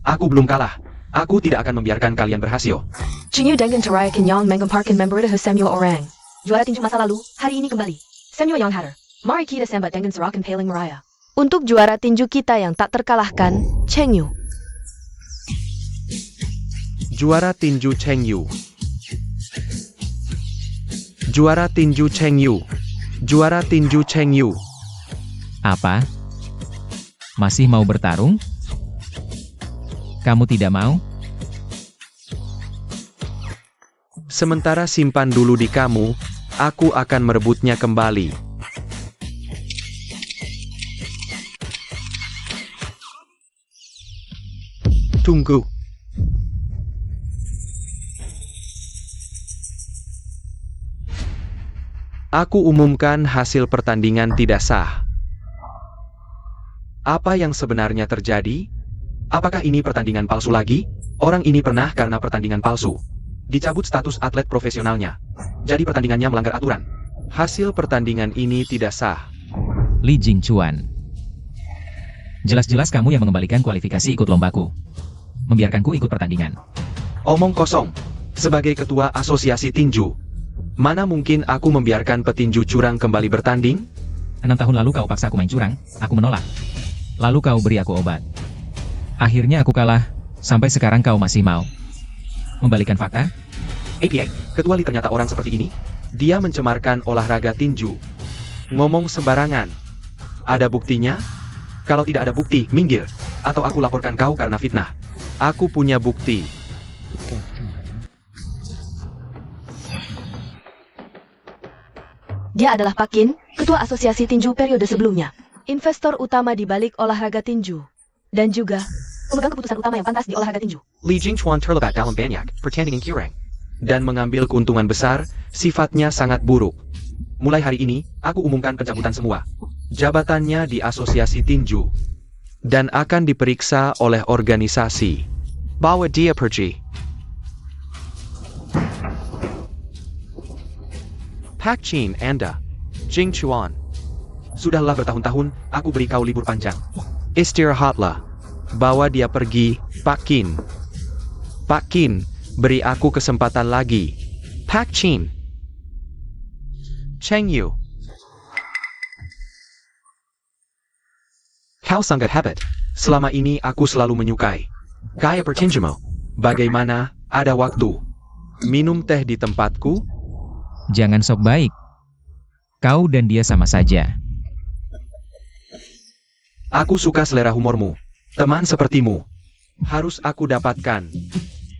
Aku belum kalah. Aku tidak akan membiarkan kalian berhasil. Cheng Yu dengan Teraya Kenyang menggemparkan member Samuel Orang. Juara tinju masa lalu, hari ini kembali. Samuel Young Hatter. Mari kita sambut dengan serakan Paling Meraya. Untuk juara tinju kita yang tak terkalahkan, Cheng Yu. Juara tinju Cheng Yu. Juara tinju Cheng Yu. Juara tinju Cheng Yu. Apa? Masih mau bertarung? Kamu tidak mau? Sementara simpan dulu di kamu, Aku akan merebutnya kembali. Tunggu. Aku umumkan hasil pertandingan tidak sah. Apa yang sebenarnya terjadi? Apakah ini pertandingan palsu lagi? Orang ini pernah karena pertandingan palsu dicabut status atlet profesionalnya. Jadi pertandingannya melanggar aturan. Hasil pertandingan ini tidak sah. Li Jingchuan. Jelas-jelas kamu yang mengembalikan kualifikasi ikut lombaku. Membiarkanku ikut pertandingan. Omong kosong. Sebagai ketua asosiasi tinju, mana mungkin aku membiarkan petinju curang kembali bertanding? 6 tahun lalu kau paksa aku main curang, aku menolak. Lalu kau beri aku obat. Akhirnya aku kalah, sampai sekarang kau masih mau membalikan fakta? APA, ketua Li ternyata orang seperti ini? Dia mencemarkan olahraga tinju. Ngomong sembarangan. Ada buktinya? Kalau tidak ada bukti, minggir. Atau aku laporkan kau karena fitnah. Aku punya bukti. Dia adalah Pak Qin, ketua asosiasi tinju periode sebelumnya. Investor utama di balik olahraga tinju. Dan juga pemegang keputusan utama yang pantas di olahraga tinju. Li Jingchuan terlibat dalam banyak pertandingan curang dan mengambil keuntungan besar, sifatnya sangat buruk. Mulai hari ini, aku umumkan pencabutan semua jabatannya di asosiasi tinju dan akan diperiksa oleh organisasi. Bawa dia pergi. Pak Qin, Anda, Jingchuan. Sudahlah bertahun-tahun, aku beri kau libur panjang. Istirahatlah. Bawa dia pergi, Pak Qin. Pak Qin, beri aku kesempatan lagi. Pak Qin. Cheng Yu. Kau sangat hebat. Selama ini aku selalu menyukai gaya bertinjumu. Bagaimana, ada waktu? Minum teh di tempatku? Jangan sok baik. Kau dan dia sama saja. Aku suka selera humormu. Teman sepertimu harus aku dapatkan.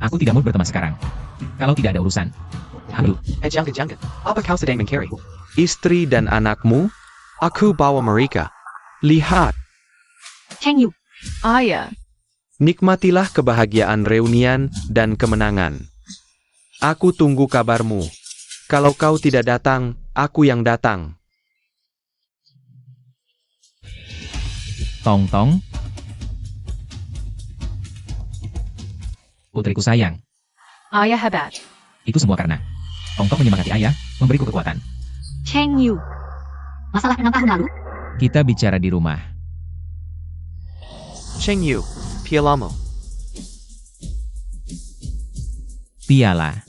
Aku tidak mau berteman sekarang. Kalau tidak ada urusan. Aduh, Jangan. Apa kau sedang mencari istri dan anakmu? Aku bawa mereka. Lihat. Cheng Yu, Ayah, Nikmatilah kebahagiaan reunian dan kemenangan. Aku tunggu kabarmu. Kalau kau tidak datang, aku yang datang. Tong-tong. Putriku sayang, ayah hebat. itu semua karena Tong-tong menyemangati ayah, memberiku kekuatan. Cheng Yu. Masalah 6 tahun lalu? Kita bicara di rumah. Cheng Yu, pialamu. Piala.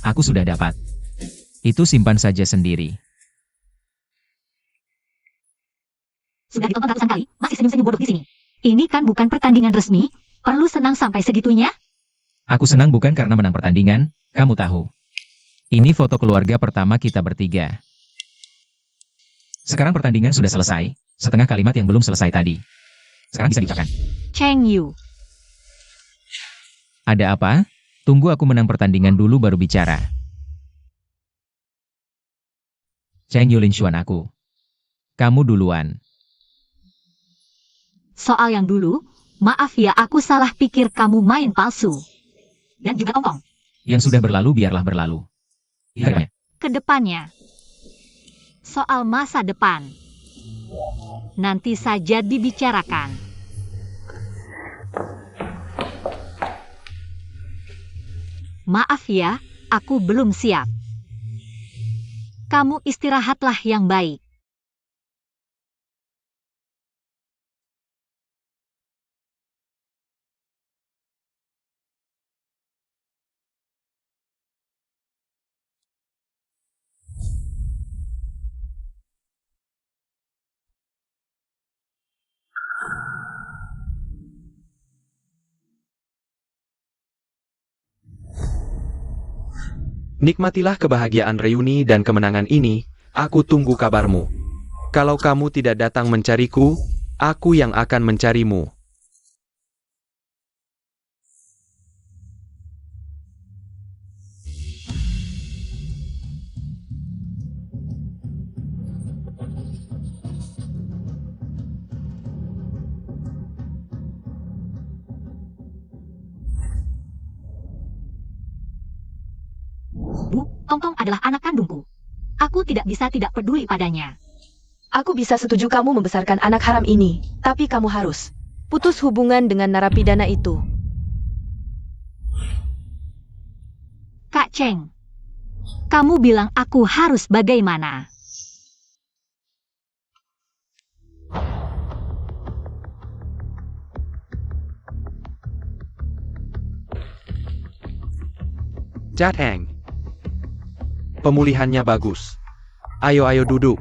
Aku sudah dapat. Itu simpan saja sendiri. Sudah ditonton ratusan kali, masih senyum-senyum bodoh di sini. Ini kan bukan pertandingan resmi, perlu senang sampai segitunya? Aku senang bukan karena menang pertandingan, kamu tahu. Ini foto keluarga pertama kita bertiga. Sekarang pertandingan sudah selesai, setengah kalimat yang belum selesai tadi. Sekarang bisa diucapkan. Cheng Yu. Ada apa? Tunggu aku menang pertandingan dulu baru bicara. Cheng Yulin Xuan aku. Kamu duluan. Soal yang dulu, maaf ya aku salah pikir kamu main palsu. Dan juga Tong-tong. Yang sudah berlalu biarlah berlalu. Iya. Kedepannya. Soal masa depan. Nanti saja dibicarakan. Maaf ya, aku belum siap. Kamu istirahatlah yang baik. Nikmatilah kebahagiaan reuni dan kemenangan ini, aku tunggu kabarmu. Kalau kamu tidak datang mencariku, aku yang akan mencarimu. Abu, Tongtong adalah anak kandungku. Aku tidak bisa tidak peduli padanya. Aku bisa setuju kamu membesarkan anak haram ini, tapi kamu harus putus hubungan dengan narapidana itu. Kak Cheng, kamu bilang aku harus bagaimana? Jateng. Pemulihannya bagus. Ayo duduk.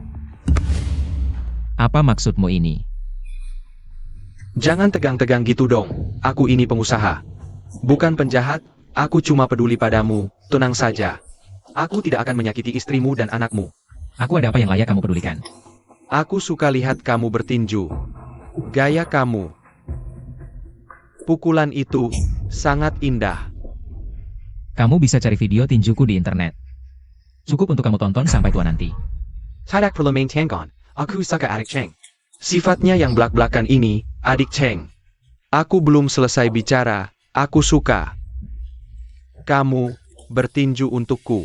Apa maksudmu ini? Jangan tegang-tegang gitu dong. Aku ini pengusaha. Bukan penjahat, aku cuma peduli padamu. Tenang saja. Aku tidak akan menyakiti istrimu dan anakmu. Aku ada apa yang layak kamu pedulikan? Aku suka lihat kamu bertinju. Gaya kamu. Pukulan itu sangat indah. Kamu bisa cari video tinjuku di internet. Cukup untuk kamu tonton sampai tua nanti. Tidak perlu maintainkan. Aku suka adik Cheng. Sifatnya yang belak-belakan ini, adik Cheng. Aku belum selesai bicara. Aku suka. Kamu bertinju untukku.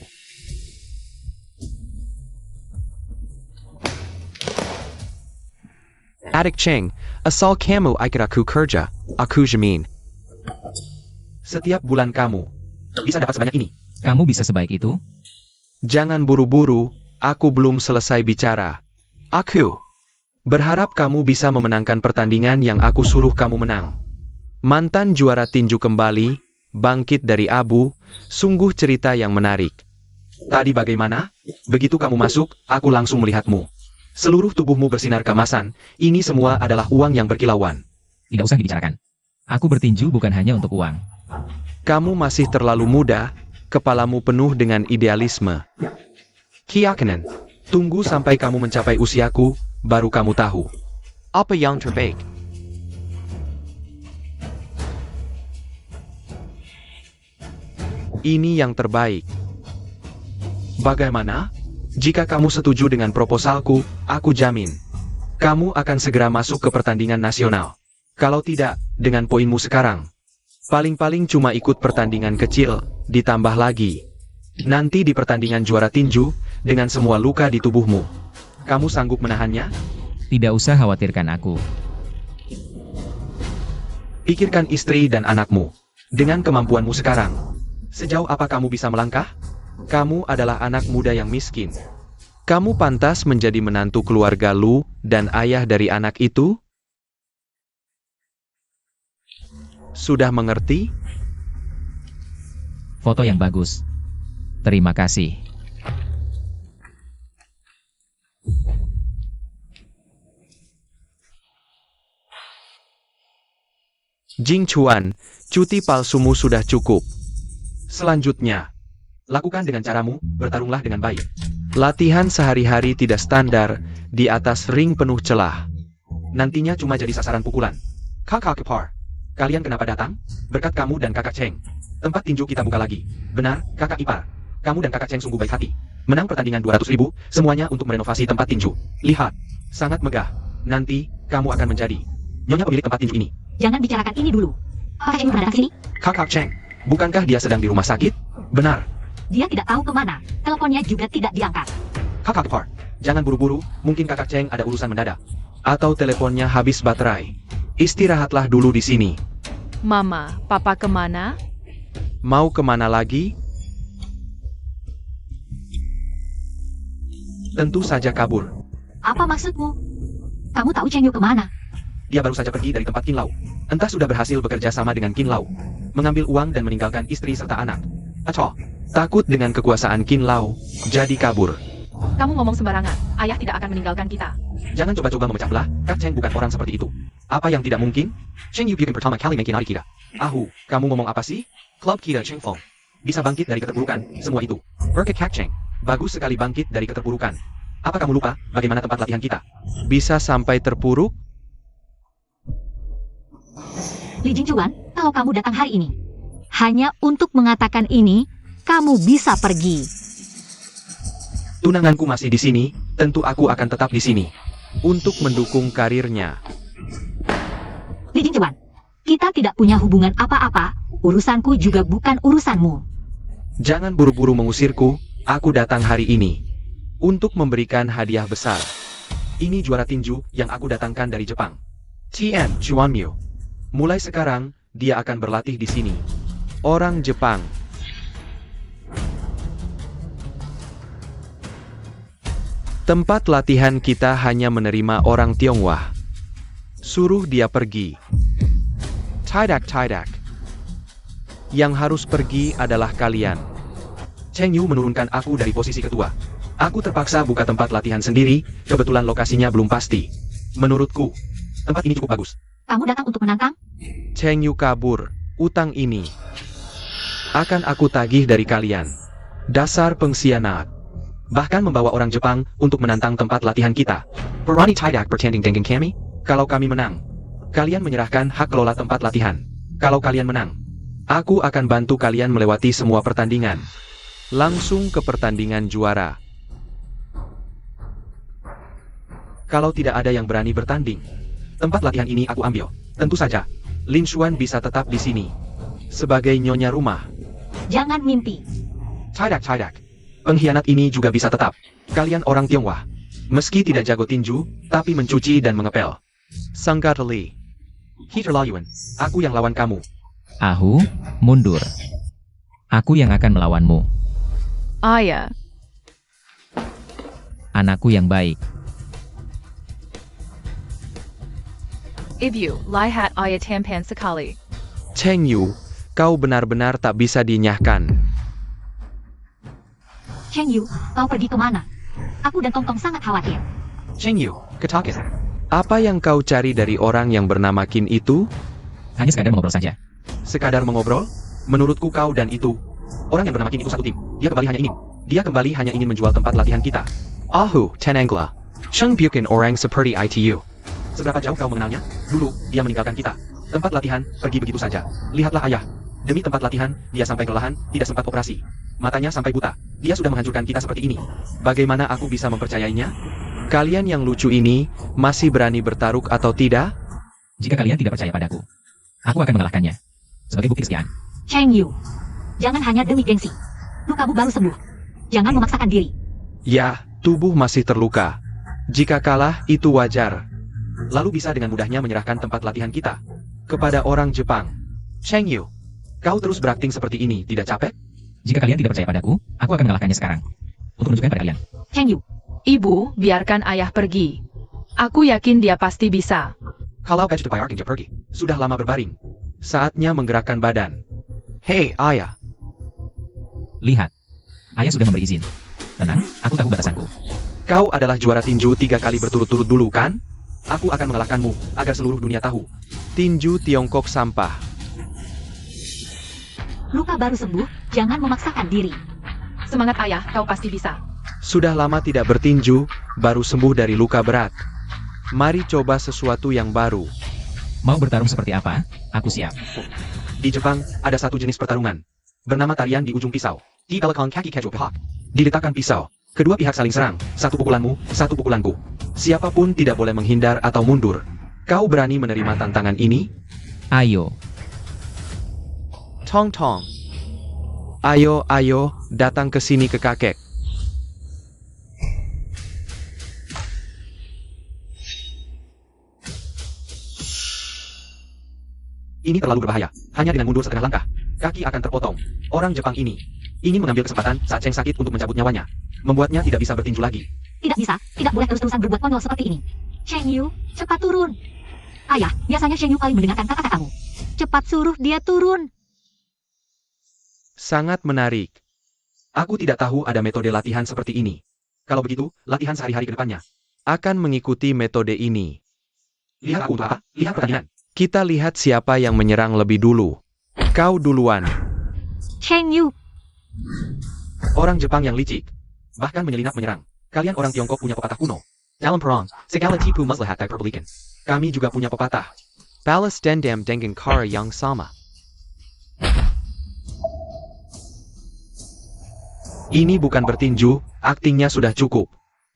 Adik Cheng, asal kamu ikut aku kerja, aku jamin. Setiap bulan kamu bisa dapat sebanyak ini. Kamu bisa sebaik itu? Jangan buru-buru, aku belum selesai bicara. Aku berharap kamu bisa memenangkan pertandingan yang aku suruh kamu menang. Mantan juara tinju kembali, bangkit dari abu, sungguh cerita yang menarik. Tadi bagaimana? Begitu kamu masuk, aku langsung melihatmu. Seluruh tubuhmu bersinar keemasan, ini semua adalah uang yang berkilauan. Tidak usah dibicarakan. Aku bertinju bukan hanya untuk uang. Kamu masih terlalu muda, kepalamu penuh dengan idealisme. Kiakanan, tunggu sampai kamu mencapai usiaku, baru kamu tahu. Apa yang terbaik? Ini yang terbaik. Bagaimana? Jika kamu setuju dengan proposalku, aku jamin. Kamu akan segera masuk ke pertandingan nasional. Kalau tidak, dengan poinmu sekarang. Paling-paling cuma ikut pertandingan kecil, ditambah lagi. Nanti di pertandingan juara tinju, dengan semua luka di tubuhmu. Kamu sanggup menahannya? Tidak usah khawatirkan aku. Pikirkan istri dan anakmu. Dengan kemampuanmu sekarang. Sejauh apa kamu bisa melangkah? Kamu adalah anak muda yang miskin. Kamu pantas menjadi menantu keluarga Lu dan ayah dari anak itu? Sudah mengerti? Foto yang bagus. Terima kasih. Jing Chuan, cuti palsumu sudah cukup. Selanjutnya, lakukan dengan caramu, bertarunglah dengan baik. Latihan sehari-hari tidak standar, di atas ring penuh celah. Nantinya cuma jadi sasaran pukulan. Kakak Kepar, kalian kenapa datang? Berkat kamu dan kakak Cheng. Tempat tinju kita buka lagi. Benar, kakak ipar. Kamu dan kakak Cheng sungguh baik hati. Menang pertandingan 200.000, semuanya untuk merenovasi tempat tinju. Lihat, sangat megah. Nanti, kamu akan menjadi nyonya pemilik tempat tinju ini. Jangan bicarakan ini dulu. Kakak Cheng pernah datang sini? Kakak Cheng, bukankah dia sedang di rumah sakit? Benar. Dia tidak tahu kemana. Teleponnya juga tidak diangkat. Kakak Kepar, jangan buru-buru, mungkin kakak Cheng ada urusan mendadak. Atau teleponnya habis baterai. Istirahatlah dulu di sini. Mama, papa kemana? Mau kemana lagi? Tentu saja kabur. Apa maksudmu? Kamu tahu Cheng Yu kemana? Dia baru saja pergi dari tempat Qin Lao. Entah sudah berhasil bekerja sama dengan Qin Lao. Mengambil uang dan meninggalkan istri serta anak. Aco, takut dengan kekuasaan Qin Lao, jadi kabur. Kamu ngomong sembarangan. Ayah tidak akan meninggalkan kita. Jangan coba-coba memecah belah, Kak Cheng bukan orang seperti itu. Apa yang tidak mungkin? Cheng Yu bikin pertama kali makin kita. Ahu, kamu ngomong apa sih? Klub kita Cheng Fong. Bisa bangkit dari keterpurukan, semua itu. Berkat Kak Cheng. Bagus sekali bangkit dari keterpurukan. Apa kamu lupa, bagaimana tempat latihan kita? Bisa sampai terpuruk? Li Jingchuan, kalau kamu datang hari ini, hanya untuk mengatakan ini, kamu bisa pergi. Tunanganku masih di sini, tentu aku akan tetap di sini. Untuk mendukung karirnya. Li Jingchuan, kita tidak punya hubungan apa-apa, urusanku juga bukan urusanmu. Jangan buru-buru mengusirku, aku datang hari ini untuk memberikan hadiah besar. Ini juara tinju yang aku datangkan dari Jepang. Tien Chuanmyu. Mulai sekarang, dia akan berlatih di sini. Orang Jepang. Tempat latihan kita hanya menerima orang Tionghoa. Suruh dia pergi. Tidak. Yang harus pergi adalah kalian. Cheng Yu menurunkan aku dari posisi ketua. Aku terpaksa buka tempat latihan sendiri, kebetulan lokasinya belum pasti. Menurutku, tempat ini cukup bagus. Kamu datang untuk menantang? Cheng Yu kabur. Utang ini akan aku tagih dari kalian. Dasar pengkhianat. Bahkan membawa orang Jepang untuk menantang tempat latihan kita. Berani tidak bertanding dengan kami? Kalau kami menang, kalian menyerahkan hak kelola tempat latihan. Kalau kalian menang, aku akan bantu kalian melewati semua pertandingan. Langsung ke pertandingan juara. Kalau tidak ada yang berani bertanding, tempat latihan ini aku ambil. Tentu saja, Lin Xuan bisa tetap di sini sebagai nyonya rumah. Jangan mimpi. Tidak. Pengkhianat ini juga bisa tetap. Kalian orang Tionghoa. Meski tidak jago tinju, tapi mencuci dan mengepel. Sanggatali. Hiterlayuan. Aku yang lawan kamu. Ahu, mundur. Aku yang akan melawanmu. Ayah, Anakku yang baik. Ibu, lihat ayah tampan sekali. Cheng Yu, kau benar-benar tak bisa dinyahkan. Cheng Yu, kau pergi kemana? Aku dan Tong Tong sangat khawatir. Cheng Yu, ketakutan. Apa yang kau cari dari orang yang bernama Qin itu? Hanya sekadar mengobrol saja. Sekadar mengobrol? Menurutku kau dan itu, orang yang bernama Qin itu satu tim. Dia kembali hanya ingin menjual tempat latihan kita. Ahu, Tenangla. Cheng bukan orang seperti itu. Seberapa jauh kau mengenalnya? Dulu, dia meninggalkan kita. Tempat latihan, pergi begitu saja. Lihatlah ayah. Demi tempat latihan, dia sampai kelelahan, tidak sempat operasi. Matanya sampai buta. Dia sudah menghancurkan kita seperti ini. Bagaimana aku bisa mempercayainya? Kalian yang lucu ini, masih berani bertaruh atau tidak? Jika kalian tidak percaya padaku, aku akan mengalahkannya. Sebagai bukti kesetiaan. Cheng Yu, jangan hanya demi gengsi. Lukamu baru sembuh. Jangan memaksakan diri. Ya, tubuh masih terluka. Jika kalah, itu wajar. Lalu bisa dengan mudahnya menyerahkan tempat latihan kita kepada orang Jepang. Cheng Yu, kau terus berakting seperti ini, tidak capek? Jika kalian tidak percaya padaku, aku akan mengalahkannya sekarang. Untuk menunjukkan pada kalian. Cheng Yu, Ibu, biarkan ayah pergi. Aku yakin dia pasti bisa. Kalau patch the Arking pergi, sudah lama berbaring. Saatnya menggerakkan badan. Hei, ayah. Lihat. Ayah sudah memberi izin. Tenang, aku tahu batasanku. Kau adalah juara tinju 3 kali berturut-turut dulu, kan? Aku akan mengalahkanmu, agar seluruh dunia tahu. Tinju Tiongkok sampah. luka baru sembuh, jangan memaksakan diri. Semangat ayah, kau pasti bisa. Sudah lama tidak bertinju, baru sembuh dari luka berat. Mari coba sesuatu yang baru. Mau bertarung seperti apa? Aku siap. Di Jepang, ada satu jenis pertarungan. Bernama tarian di ujung pisau. Di belakang kaki keju pihak. Diletakkan pisau. Kedua pihak saling serang. Satu pukulanmu, satu pukulanku. Siapapun tidak boleh menghindar atau mundur. Kau berani menerima tantangan ini? Ayo. Tong Tong. Ayo, datang ke sini ke kakek. Ini terlalu berbahaya. Hanya dengan mundur setengah langkah, kaki akan terpotong. Orang Jepang ini ingin mengambil kesempatan saat Cheng sakit untuk mencabut nyawanya. Membuatnya tidak bisa bertinju lagi. Tidak bisa, tidak boleh terus-terusan berbuat konyol seperti ini. Cheng Yu, cepat turun. Ayah, biasanya Cheng Yu paling mendengarkan kata-katamu. Cepat suruh dia turun. Sangat menarik. Aku tidak tahu ada metode latihan seperti ini. Kalau begitu, latihan sehari-hari ke depannya akan mengikuti metode ini. Lihat aku untuk apa? Lihat pertandingan. Kita lihat siapa yang menyerang lebih dulu. Kau duluan. Cheng Yu, Orang Jepang yang licik. Bahkan menyelinap menyerang. Kalian orang Tiongkok punya pepatah kuno. Dalam perang, segala tipu maslahat diperlukan. Kami juga punya pepatah. Balas dendam dengan cara yang sama. Ini bukan bertinju, aktingnya sudah cukup.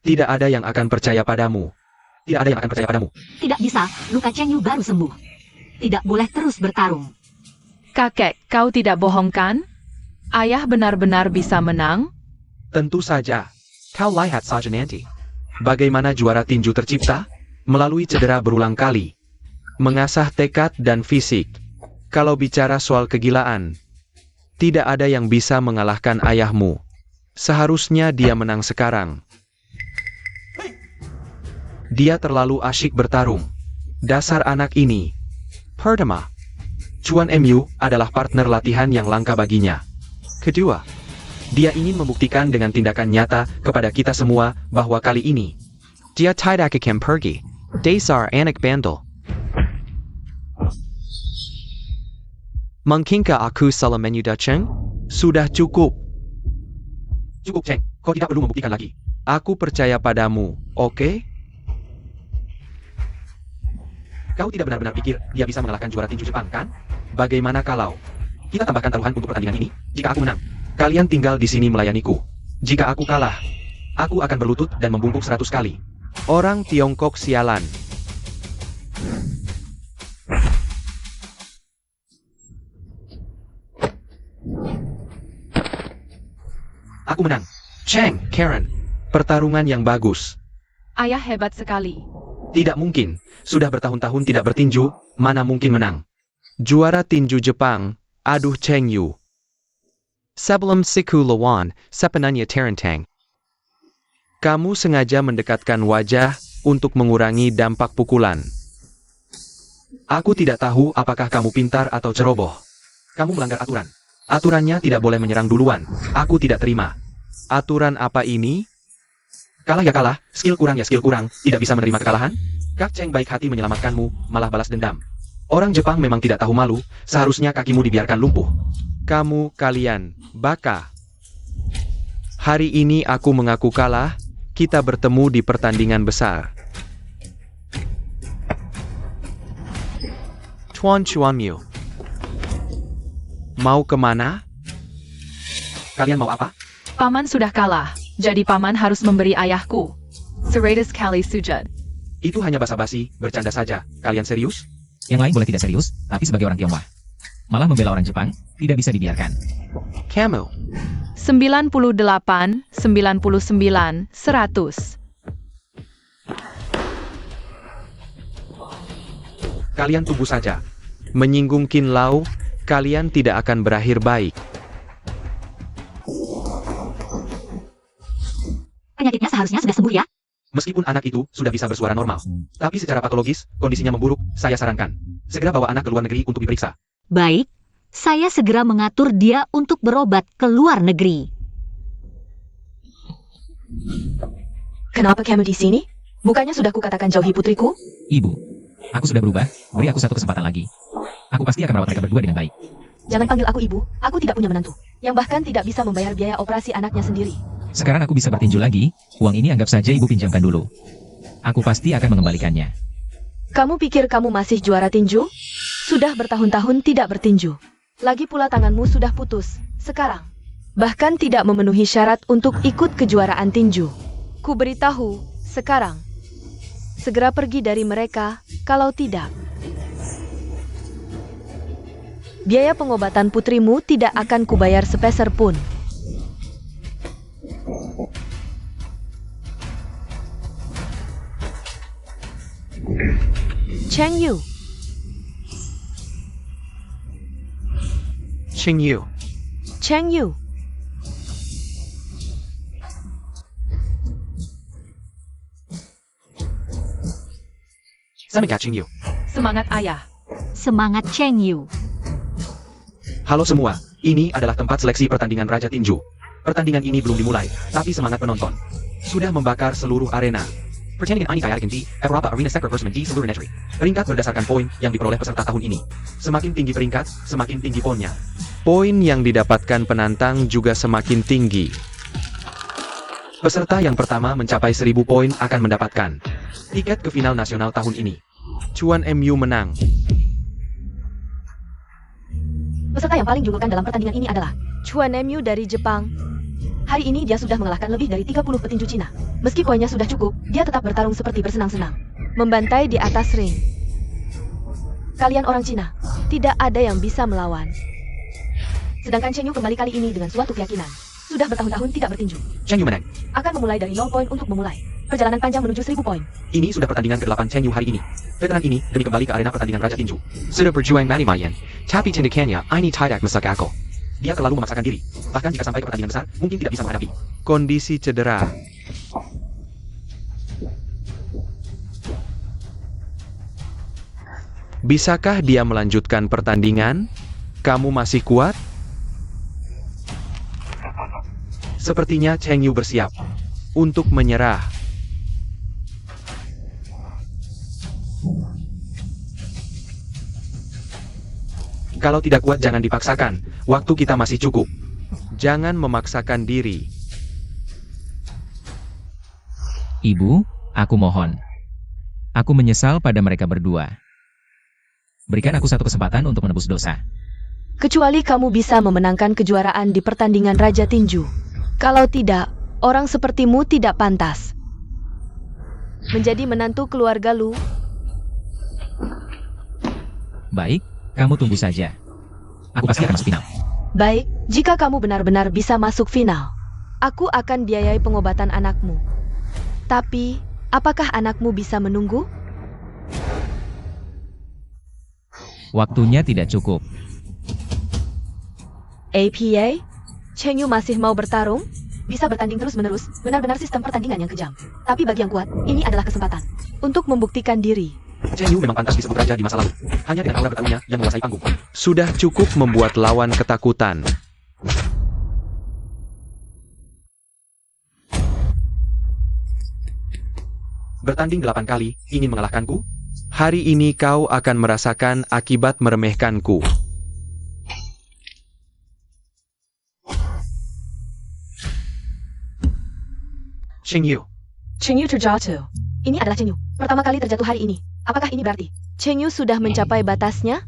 Tidak ada yang akan percaya padamu. Tidak ada yang akan percaya padamu. tidak bisa, luka Cheng Yu baru sembuh. Tidak boleh terus bertarung. Kakek, kau tidak bohong kan? Ayah benar-benar bisa menang? Tentu saja. Kau lihat saja nanti. Bagaimana juara tinju tercipta? Melalui cedera berulang kali. Mengasah tekad dan fisik. Kalau bicara soal kegilaan, tidak ada yang bisa mengalahkan ayahmu. Seharusnya dia menang sekarang. Dia terlalu asyik bertarung. Dasar anak ini. Pertama, Chuan Mu adalah partner latihan yang langka baginya. Kedua, dia ingin membuktikan dengan tindakan nyata kepada kita semua bahwa kali ini dia tidak akan pergi. Dasar anak bandel. Mungkinkah aku salah menyudah, Cheng? Sudah cukup. Cukup, Cheng. Kau tidak perlu membuktikan lagi. Aku percaya padamu, oke? Kau tidak benar-benar pikir dia bisa mengalahkan juara tinju Jepang, kan? Bagaimana kalau kita tambahkan taruhan untuk pertandingan ini? Jika aku menang, kalian tinggal di sini melayaniku. Jika aku kalah, aku akan berlutut dan membungkuk 100 kali. Orang Tiongkok sialan. Aku menang. Cheng, Karen. Pertarungan yang bagus. Ayah hebat sekali. Tidak mungkin. Sudah bertahun-tahun tidak bertinju, mana mungkin menang. Juara tinju Jepang, aduh Cheng Yu. Sebelum siku lawan, sepenanya terentang. Kamu sengaja mendekatkan wajah untuk mengurangi dampak pukulan. Aku tidak tahu apakah kamu pintar atau ceroboh. Kamu melanggar aturan. Aturannya tidak boleh menyerang duluan. Aku tidak terima. Aturan apa ini? Kalah ya kalah, skill kurang ya skill kurang, tidak bisa menerima kekalahan? Kak Cheng baik hati menyelamatkanmu, malah balas dendam. Orang Jepang memang tidak tahu malu, seharusnya kakimu dibiarkan lumpuh. Kamu, kalian, baka. Hari ini aku mengaku kalah, kita bertemu di pertandingan besar. Chuan Mu. Mau kemana? Kalian mau apa? Paman sudah kalah, jadi paman harus memberi ayahku 100 kali sujud. Itu hanya basa-basi, bercanda saja. Kalian serius? Yang lain boleh tidak serius, tapi sebagai orang Tionghoa, malah membela orang Jepang, tidak bisa dibiarkan. Kamu. 98, 99, 100. Kalian tunggu saja. Menyinggung Qin Lao, kalian tidak akan berakhir baik. Penyakitnya seharusnya sudah sembuh ya? Meskipun anak itu sudah bisa bersuara normal, tapi secara patologis, kondisinya memburuk, saya sarankan. Segera bawa anak ke luar negeri untuk diperiksa. Baik, saya segera mengatur dia untuk berobat ke luar negeri. Kenapa kamu di sini? Bukannya sudah kukatakan jauhi putriku? Ibu, aku sudah berubah, beri aku satu kesempatan lagi. Aku pasti akan merawat mereka berdua dengan baik. Jangan panggil aku ibu, aku tidak punya menantu. Yang bahkan tidak bisa membayar biaya operasi anaknya sendiri. Sekarang aku bisa bertinju lagi, uang ini anggap saja ibu pinjamkan dulu. Aku pasti akan mengembalikannya. Kamu pikir kamu masih juara tinju? Sudah bertahun-tahun tidak bertinju. Lagi pula tanganmu sudah putus, sekarang. Bahkan tidak memenuhi syarat untuk ikut kejuaraan tinju. Ku beritahu, sekarang. Segera pergi dari mereka, kalau tidak. Biaya pengobatan putrimu tidak akan kubayar sepeser pun. Cheng Yu. Cheng Yu. Cheng Yu. Semangat Cheng Yu. Semangat ayah. Semangat Cheng Yu. Halo semua, ini adalah tempat seleksi pertandingan Raja Tinju. Pertandingan ini belum dimulai, tapi semangat penonton sudah membakar seluruh arena. Pertandingan ini kayak di Eropa Arena Sector Versement di seluruh negeri. Peringkat berdasarkan poin yang diperoleh peserta tahun ini. Semakin tinggi peringkat, semakin tinggi poinnya. Poin yang didapatkan penantang juga semakin tinggi. Peserta yang pertama mencapai 1000 poin akan mendapatkan tiket ke final nasional tahun ini. Chuan Mu menang. Peserta yang paling diunggulkan dalam pertandingan ini adalah Chuan Mu dari Jepang. Hari ini dia sudah mengalahkan lebih dari 30 petinju Cina. Meski poinnya sudah cukup, dia tetap bertarung seperti bersenang-senang. Membantai di atas ring. Kalian orang Cina, tidak ada yang bisa melawan. Sedangkan Cheng Yu kembali kali ini dengan suatu keyakinan. Sudah bertahun-tahun tidak bertinju. Cheng Yu menang. Akan memulai dari 0 poin untuk memulai. Perjalanan panjang menuju 1000 poin. Ini sudah pertandingan ke-8 Cheng Yu hari ini. Veteran ini demi kembali ke arena pertandingan Raja Tinju. Sudah berjuang mati-matian, tapi tindakannya ini tidak masuk akal. Dia terlalu memaksakan diri. Bahkan jika sampai ke pertandingan besar, mungkin tidak bisa menghadapi kondisi cedera. Bisakah dia melanjutkan pertandingan? Kamu masih kuat? Sepertinya Cheng Yu bersiap untuk menyerah. Kalau tidak kuat jangan dipaksakan, waktu kita masih cukup. Jangan memaksakan diri. Ibu, aku mohon. Aku menyesal pada mereka berdua. Berikan aku satu kesempatan untuk menebus dosa. Kecuali kamu bisa memenangkan kejuaraan di pertandingan Raja Tinju. Kalau tidak, orang sepertimu tidak pantas menjadi menantu keluarga Lu. Baik, kamu tunggu saja. Aku pasti akan masuk final. Baik, jika kamu benar-benar bisa masuk final, aku akan biayai pengobatan anakmu. Tapi, apakah anakmu bisa menunggu? Waktunya tidak cukup. APA? Cheng Yu masih mau bertarung? Bisa bertanding terus-menerus, benar-benar sistem pertandingan yang kejam. Tapi bagi yang kuat, ini adalah kesempatan untuk membuktikan diri. Cheng Yu memang pantas disebut raja di masa lalu. Hanya dengan aura bertarungnya yang menguasai panggung. Sudah cukup membuat lawan ketakutan. Bertanding 8 kali, ingin mengalahkanku? Hari ini kau akan merasakan akibat meremehkanku. Cheng Yu. Cheng Yu terjatuh. Ini adalah Cheng Yu. Pertama kali terjatuh hari ini. Apakah ini berarti Cheng Yu sudah mencapai batasnya?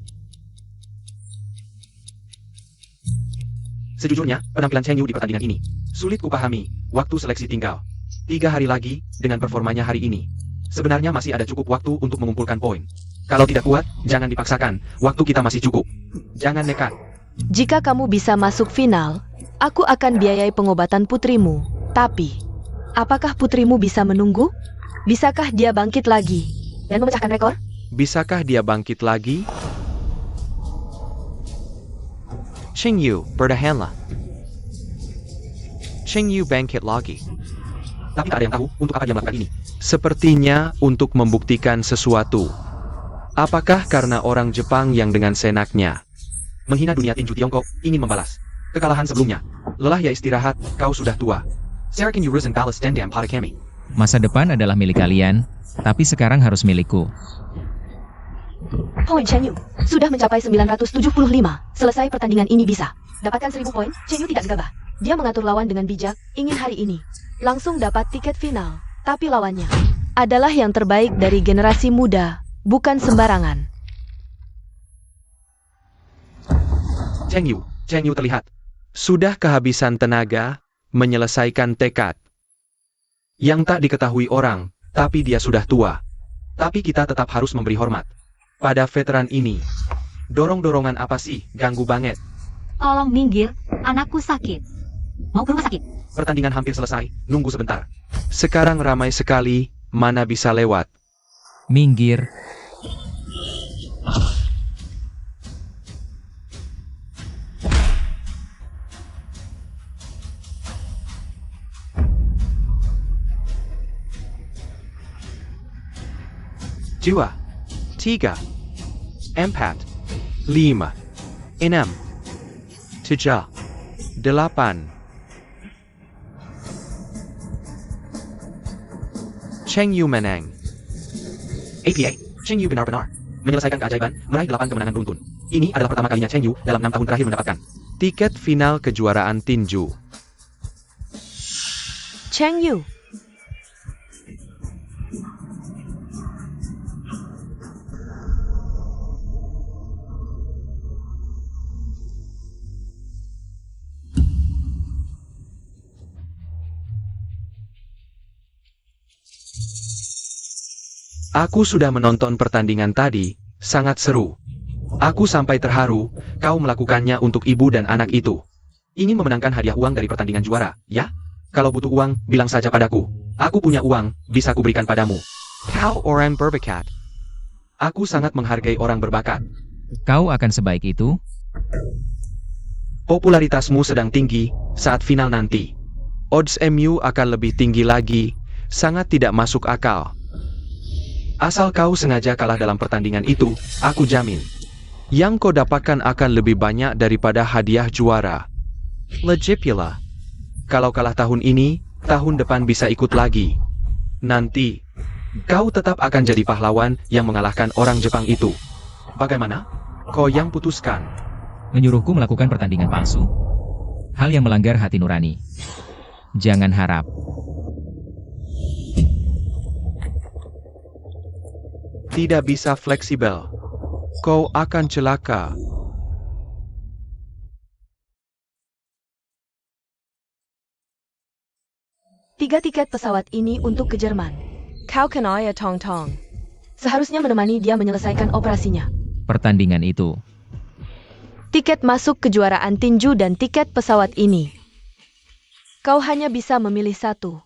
Sejujurnya, penampilan Cheng Yu di pertandingan ini sulit kupahami. Waktu seleksi tinggal 3 hari lagi dengan performanya hari ini. Sebenarnya masih ada cukup waktu untuk mengumpulkan poin. Kalau tidak kuat, jangan dipaksakan. Waktu kita masih cukup. Jangan nekat. Jika kamu bisa masuk final, aku akan biayai pengobatan putrimu. Tapi, apakah putrimu bisa menunggu? Bisakah dia bangkit lagi dan memecahkan rekor? Bisakah dia bangkit lagi? Cheng Yu, bertahanlah. Cheng Yu bangkit lagi. Tapi tak ada yang tahu untuk apa dia melakukan ini. Sepertinya untuk membuktikan sesuatu. Apakah karena orang Jepang yang dengan senaknya menghina dunia tinju Tiongkok ingin membalas kekalahan sebelumnya? Lelah ya istirahat, kau sudah tua. Sarah, can you rise and balas dendam pada kami? Masa depan adalah milik kalian, tapi sekarang harus milikku. Poin Cheng Yu sudah mencapai 975. Selesai pertandingan ini bisa dapatkan 1000 poin. Cheng Yu tidak gegabah. Dia mengatur lawan dengan bijak, ingin hari ini langsung dapat tiket final. Tapi lawannya adalah yang terbaik dari generasi muda, bukan sembarangan. Cheng Yu terlihat sudah kehabisan tenaga menyelesaikan tekad. Yang tak diketahui orang, tapi dia sudah tua. Tapi kita tetap harus memberi hormat pada veteran ini. Dorong-dorongan apa sih? Ganggu banget. Tolong minggir, anakku sakit. Mau ke rumah sakit? Pertandingan hampir selesai, nunggu sebentar. Sekarang ramai sekali, mana bisa lewat. Minggir. Dua, tiga, empat, lima, enam, tujuh, delapan. Cheng Yu menang. APA, Cheng Yu benar-benar menyelesaikan keajaiban, meraih 8 kemenangan beruntun. Ini adalah pertama kalinya Cheng Yu dalam 6 tahun terakhir mendapatkan tiket final kejuaraan tinju. Cheng Yu. Aku sudah menonton pertandingan tadi, sangat seru. Aku sampai terharu, kau melakukannya untuk ibu dan anak itu. Ingin memenangkan hadiah uang dari pertandingan juara, ya? Kalau butuh uang, bilang saja padaku. Aku punya uang, bisa kuberikan padamu. Kau orang berbakat. Aku sangat menghargai orang berbakat. Kau akan sebaik itu? Popularitasmu sedang tinggi saat final nanti. Odds MU akan lebih tinggi lagi, sangat tidak masuk akal. Asal kau sengaja kalah dalam pertandingan itu, aku jamin. Yang kau dapatkan akan lebih banyak daripada hadiah juara. Legit pula. Kalau kalah tahun ini, tahun depan bisa ikut lagi. Nanti, kau tetap akan jadi pahlawan yang mengalahkan orang Jepang itu. Bagaimana? Kau yang putuskan. Menyuruhku melakukan pertandingan palsu? Hal yang melanggar hati nurani. Jangan harap. Tidak bisa fleksibel. Kau akan celaka. Tiga tiket pesawat ini untuk ke Jerman. Kau kenal ya Tong Tong. Seharusnya menemani dia menyelesaikan operasinya. Pertandingan itu. Tiket masuk kejuaraan tinju dan tiket pesawat ini. Kau hanya bisa memilih satu.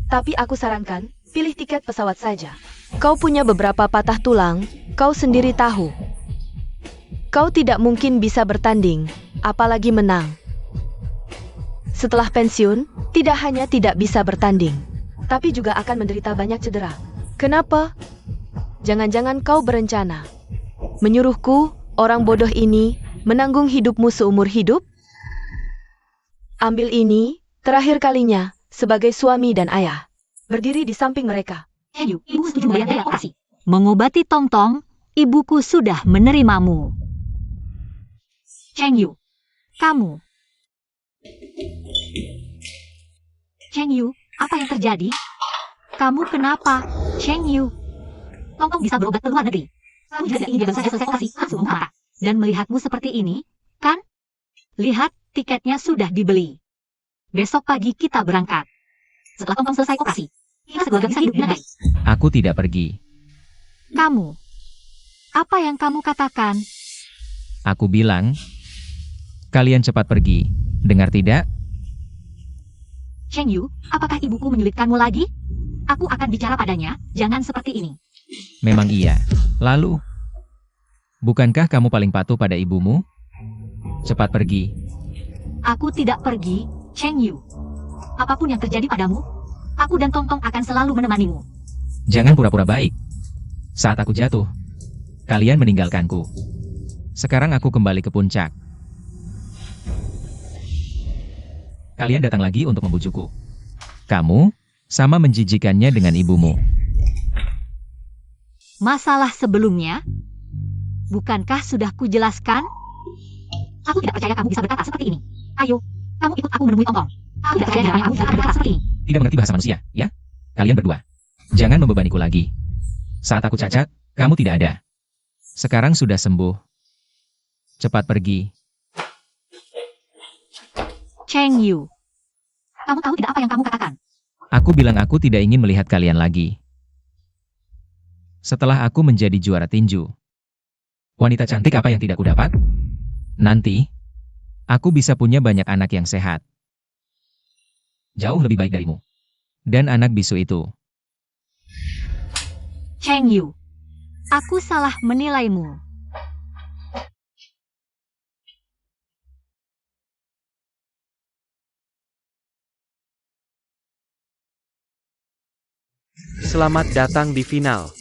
Tapi aku sarankan, pilih tiket pesawat saja. Kau punya beberapa patah tulang, kau sendiri tahu. Kau tidak mungkin bisa bertanding, apalagi menang. Setelah pensiun, tidak hanya tidak bisa bertanding, tapi juga akan menderita banyak cedera. Kenapa? Jangan-jangan kau berencana menyuruhku, orang bodoh ini, menanggung hidupmu seumur hidup? Ambil ini, terakhir kalinya, sebagai suami dan ayah. Berdiri di samping mereka. Cheng Yu, ibu setuju membayar biaya operasi. Mengobati Tong Tong, ibuku sudah menerimamu. Cheng Yu, kamu. Cheng Yu, apa yang terjadi? Kamu kenapa, Cheng Yu? Tong Tong bisa berobat ke luar negeri. Kamu juga ingin dia saja selesai operasi langsung mengapa? Dan melihatmu seperti ini, kan? Lihat, tiketnya sudah dibeli. Besok pagi kita berangkat. Setelah Tong Tong selesai operasi, kita sekeluarga bisa hidup dengan baik. Aku tidak pergi. Kamu. Apa yang kamu katakan? Aku bilang, kalian cepat pergi. Dengar tidak? Cheng Yu, apakah ibuku menyulitkanmu lagi? Aku akan bicara padanya, jangan seperti ini. Memang iya. Lalu, bukankah kamu paling patuh pada ibumu? Cepat pergi. Aku tidak pergi, Cheng Yu. Apapun yang terjadi padamu, aku dan Tong Tong akan selalu menemanimu. Jangan pura-pura baik. Saat aku jatuh, kalian meninggalkanku. Sekarang aku kembali ke puncak. Kalian datang lagi untuk membujukku. Kamu sama menjijikannya dengan ibumu. Masalah sebelumnya, bukankah sudah kujelaskan? Aku tidak percaya kamu bisa berkata seperti ini. Ayo, kamu ikut aku menemui Tong Tong. Aku tidak percaya kamu bisa berkata seperti ini. Tidak mengerti bahasa manusia, ya? Kalian berdua. Jangan membebaniku lagi. Saat aku cacat, kamu tidak ada. Sekarang sudah sembuh. Cepat pergi. Cheng Yu, kamu tahu tidak apa yang kamu katakan? Aku bilang aku tidak ingin melihat kalian lagi. Setelah aku menjadi juara tinju. Wanita cantik apa yang tidak kudapat? Nanti, aku bisa punya banyak anak yang sehat. Jauh lebih baik darimu. Dan anak bisu itu. Cheng Yu, aku salah menilaimu. Selamat datang di final.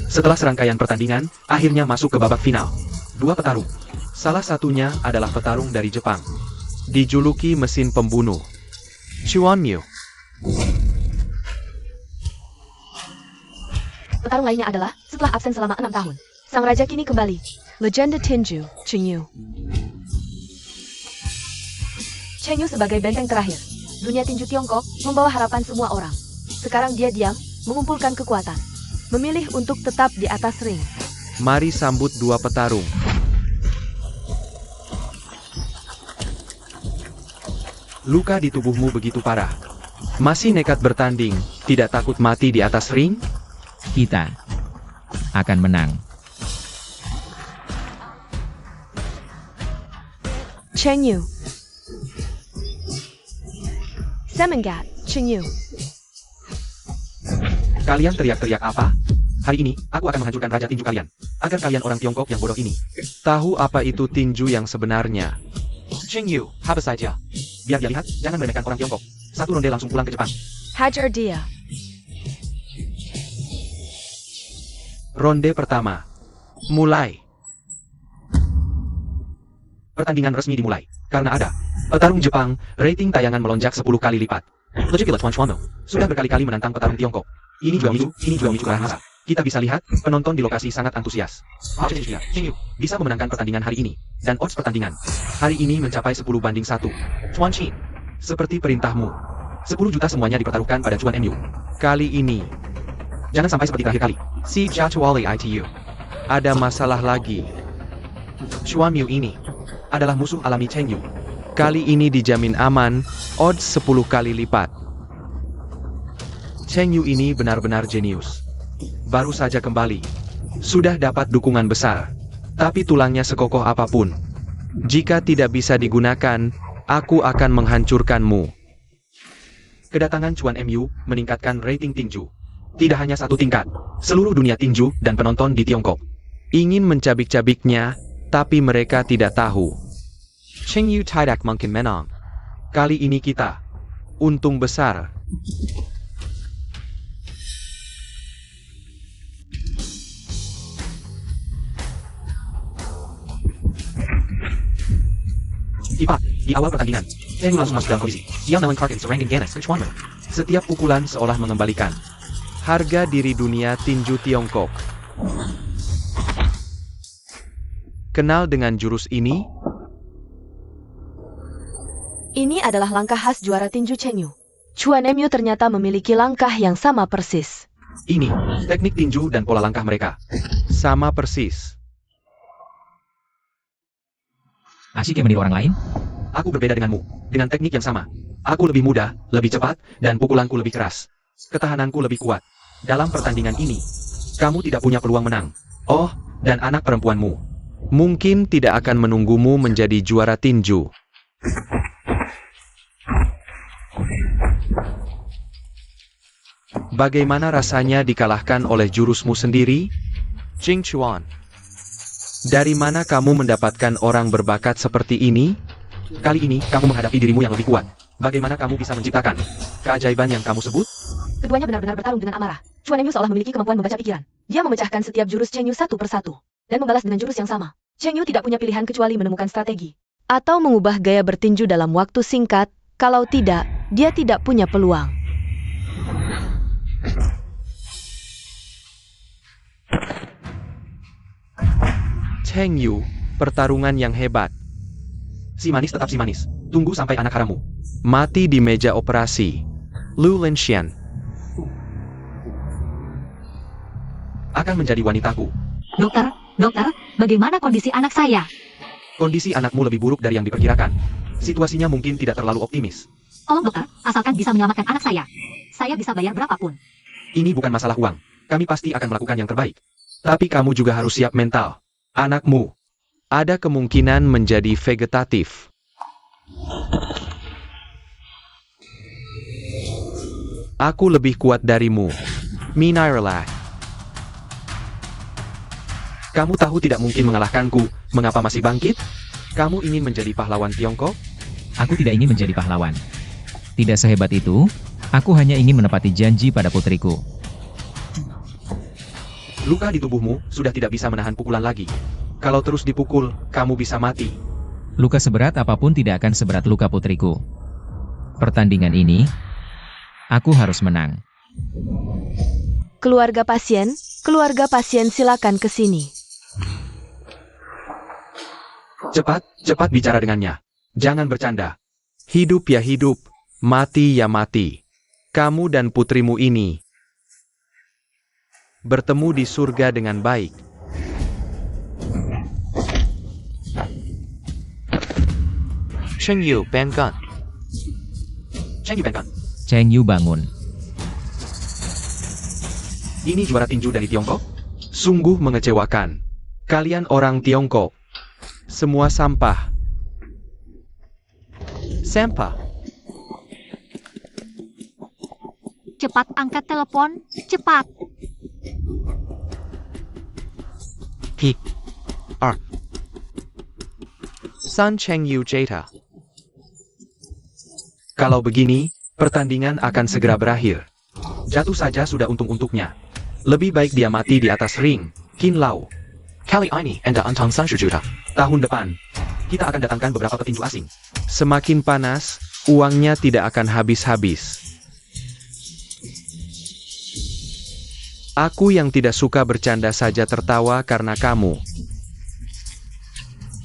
Setelah serangkaian pertandingan, akhirnya masuk ke babak final. Dua petarung. Salah satunya adalah petarung dari Jepang. Dijuluki mesin pembunuh. Chuan Yu. Petarung lainnya adalah, setelah absen selama 6 tahun, sang raja kini kembali. Legenda tinju, Cheng Yu. Cheng Yu sebagai benteng terakhir. Dunia tinju Tiongkok membawa harapan semua orang. Sekarang dia diam, mengumpulkan kekuatan. Memilih untuk tetap di atas ring. Mari sambut dua petarung. Luka di tubuhmu begitu parah. Masih nekat bertanding, tidak takut mati di atas ring? Kita akan menang. Cheng Yu. Semengat, Cheng Yu. Kalian teriak-teriak apa? Hari ini, aku akan menghancurkan raja tinju kalian. Agar kalian orang Tiongkok yang bodoh ini tahu apa itu tinju yang sebenarnya. Cheng Yu, habis saja. Biar dia lihat, jangan meremehkan orang Tiongkok. Satu ronde langsung pulang ke Jepang. Hajar dia. Ronde pertama. Mulai. Pertandingan resmi dimulai. Karena ada petarung Jepang, rating tayangan melonjak 10 kali lipat. Legitimate Chuan Chuan sudah berkali-kali menantang petarung Tiongkok. Ini juga micu kemarahan massa. Kita bisa lihat, penonton di lokasi sangat antusias. Cheng Yu bisa memenangkan pertandingan hari ini. Dan odds pertandingan hari ini mencapai 10-1. Chuan Qin, seperti perintahmu. 10 juta semuanya dipertaruhkan pada Chuan MU. Kali ini, jangan sampai seperti terakhir kali. Si Jatuali ITU. Ada masalah lagi. Chuan Mu ini adalah musuh alami Cheng Yu. Kali ini dijamin aman, odds 10 kali lipat. Cheng Yu ini benar-benar jenius. Baru saja kembali. Sudah dapat dukungan besar. Tapi tulangnya sekokoh apapun. Jika tidak bisa digunakan, aku akan menghancurkanmu. Kedatangan Chuan MU meningkatkan rating tinju. Tidak hanya satu tingkat, seluruh dunia tinju dan penonton di Tiongkok ingin mencabik-cabiknya, tapi mereka tidak tahu. Cheng Yu tidak mungkin menang. Kali ini kita untung besar. Cepat, di awal pertandingan, Cheng Yu langsung masuk dalam kondisi. Dia melengkarkan serangan ganas ke Chuan Mu. Setiap pukulan seolah mengembalikan harga diri dunia tinju Tiongkok. Kenal dengan jurus ini? Ini adalah langkah khas juara tinju Cheng Yu. Chuan MU ternyata memiliki langkah yang sama persis. Ini, teknik tinju dan pola langkah mereka sama persis. Asyik ya meniru orang lain? Aku berbeda denganmu, dengan teknik yang sama. Aku lebih mudah, lebih cepat, dan pukulanku lebih keras. Ketahananku lebih kuat. Dalam pertandingan ini, kamu tidak punya peluang menang. Oh, dan anak perempuanmu mungkin tidak akan menunggumu menjadi juara tinju. Bagaimana rasanya dikalahkan oleh jurusmu sendiri? Jing Chuan. Dari mana kamu mendapatkan orang berbakat seperti ini? Kali ini, kamu menghadapi dirimu yang lebih kuat. Bagaimana kamu bisa menciptakan keajaiban yang kamu sebut? Keduanya benar-benar bertarung dengan amarah. Chuan MU seolah memiliki kemampuan membaca pikiran. Dia memecahkan setiap jurus Cheng Yu satu persatu. Dan membalas dengan jurus yang sama. Cheng Yu tidak punya pilihan kecuali menemukan strategi. Atau mengubah gaya bertinju dalam waktu singkat. Kalau tidak, dia tidak punya peluang. Cheng Yu, pertarungan yang hebat. Si manis tetap si manis. Tunggu sampai anak harammu mati di meja operasi. Lu Linshian akan menjadi wanitaku. Dokter, bagaimana kondisi anak saya? Kondisi anakmu lebih buruk dari yang diperkirakan. Situasinya mungkin tidak terlalu optimis. Tolong dokter, asalkan bisa menyelamatkan anak saya bisa bayar berapapun. Ini bukan masalah uang. Kami pasti akan melakukan yang terbaik. Tapi kamu juga harus siap mental. Anakmu ada kemungkinan menjadi vegetatif. Aku lebih kuat darimu. Minirlah. Kamu tahu tidak mungkin mengalahkanku. Mengapa masih bangkit? Kamu ingin menjadi pahlawan Tiongkok? Aku tidak ingin menjadi pahlawan. Tidak sehebat itu, aku hanya ingin menepati janji pada putriku. Luka di tubuhmu sudah tidak bisa menahan pukulan lagi. Kalau terus dipukul, kamu bisa mati. Luka seberat apapun tidak akan seberat luka putriku. Pertandingan ini, aku harus menang. Keluarga pasien silakan ke sini. Cepat bicara dengannya. Jangan bercanda. Hidup ya hidup, mati ya mati. Kamu dan putrimu ini bertemu di surga dengan baik. Cheng Yu bangun. Cheng Yu bangun. Ini juara tinju dari Tiongkok? Sungguh mengecewakan. Kalian orang Tiongkok. Semua sampah. Sampa. Cepat angkat telepon, cepat. P. R. Sun Chengyu Jeta. Kalau begini, pertandingan akan segera berakhir. Jatuh saja sudah untung-untuknya. Lebih baik dia mati di atas ring. Qin Lao. Kali ini Anda antang 30 juta. Tahun depan, kita akan datangkan beberapa petinju asing. Semakin panas, uangnya tidak akan habis-habis. Aku yang tidak suka bercanda saja tertawa karena kamu.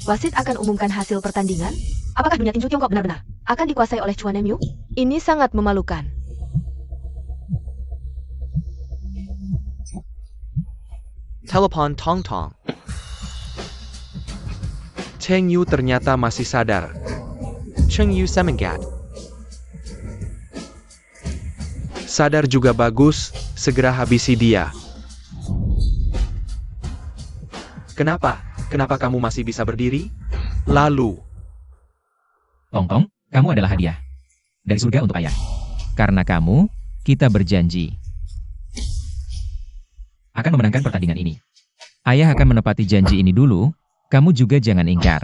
Wasit akan umumkan hasil pertandingan. Apakah dunia tinju Tiongkok benar-benar akan dikuasai oleh Chuan Emyu? Ini sangat memalukan. Telepon Tong Tong. Cheng Yu ternyata masih sadar. Cheng Yu semengat. Sadar juga bagus, segera habisi dia. Kenapa? Kenapa kamu masih bisa berdiri? Lalu, Tong Tong, kamu adalah hadiah dari surga untuk ayah. Karena kamu, kita berjanji akan memenangkan pertandingan ini. Ayah akan menepati janji ini dulu, kamu juga jangan ingkar.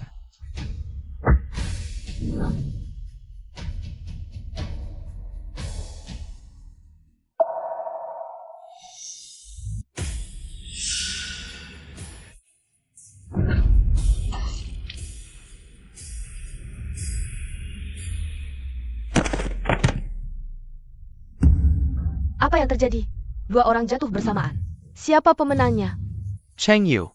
Apa yang terjadi? Dua orang jatuh bersamaan. Siapa pemenangnya? Cheng Yu.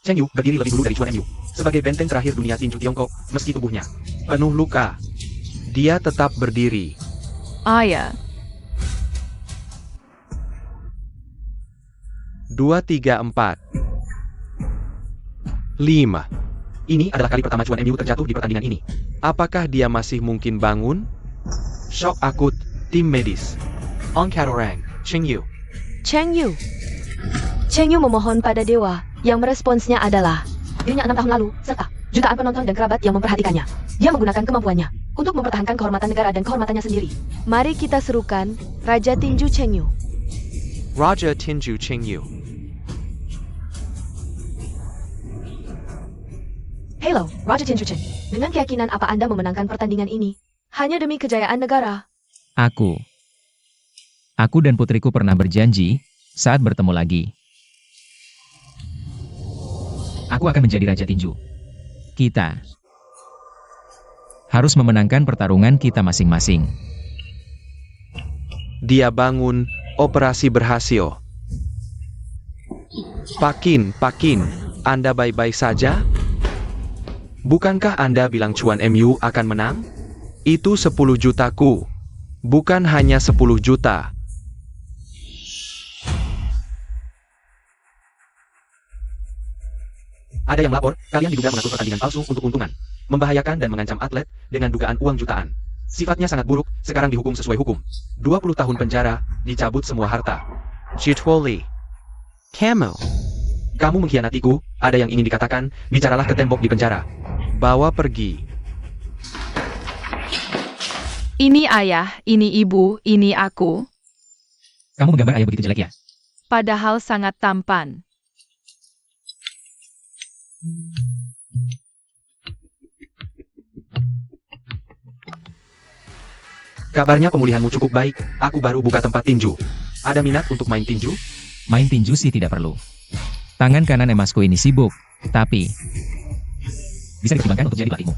Cheng Yu berdiri lebih dulu dari Chuan Emyu. Sebagai benteng terakhir dunia tinju Tiongkok, meski tubuhnya penuh luka, dia tetap berdiri. Ayah, 2, 3, 4, 5. Ini adalah kali pertama Chuan Emyu terjatuh di pertandingan ini. Apakah dia masih mungkin bangun? Shock akut, tim medis. Angkat orang, Cheng Yu. Cheng Yu. Cheng Yu memohon pada dewa, yang meresponsnya adalah dirinya 6 tahun lalu, serta jutaan penonton dan kerabat yang memperhatikannya. Dia menggunakan kemampuannya untuk mempertahankan kehormatan negara dan kehormatannya sendiri. Mari kita serukan Raja Tinju Cheng Yu. Raja Tinju Cheng Yu. Hello, Raja Tinju Cheng. Dengan keyakinan apa Anda memenangkan pertandingan ini? Hanya demi kejayaan negara. Aku dan putriku pernah berjanji saat bertemu lagi. Aku akan menjadi Raja Tinju. Kita harus memenangkan pertarungan kita masing-masing. Dia bangun, operasi berhasil. Pakin, Anda baik-baik saja? Bukankah Anda bilang Chuan Emyu akan menang? Itu 10 jutaku. Bukan hanya 10 juta. Ada yang lapor, kalian diduga mengatur pertandingan palsu untuk keuntungan. Membahayakan dan mengancam atlet dengan dugaan uang jutaan. Sifatnya sangat buruk, sekarang dihukum sesuai hukum. 20 tahun penjara, dicabut semua harta. Chitwoli. Kamu mengkhianatiku, ada yang ingin dikatakan, bicaralah ke tembok di penjara. Bawa pergi. ini ayah, ini ibu, ini aku. Kamu menggambar ayah begitu jelek ya? Padahal sangat tampan. Kabarnya pemulihanmu cukup baik, aku baru buka tempat tinju. Ada minat untuk main tinju? Main tinju sih tidak perlu. Tangan kanan emasku ini sibuk, tapi bisa dikembangkan untuk jadi pelatihmu.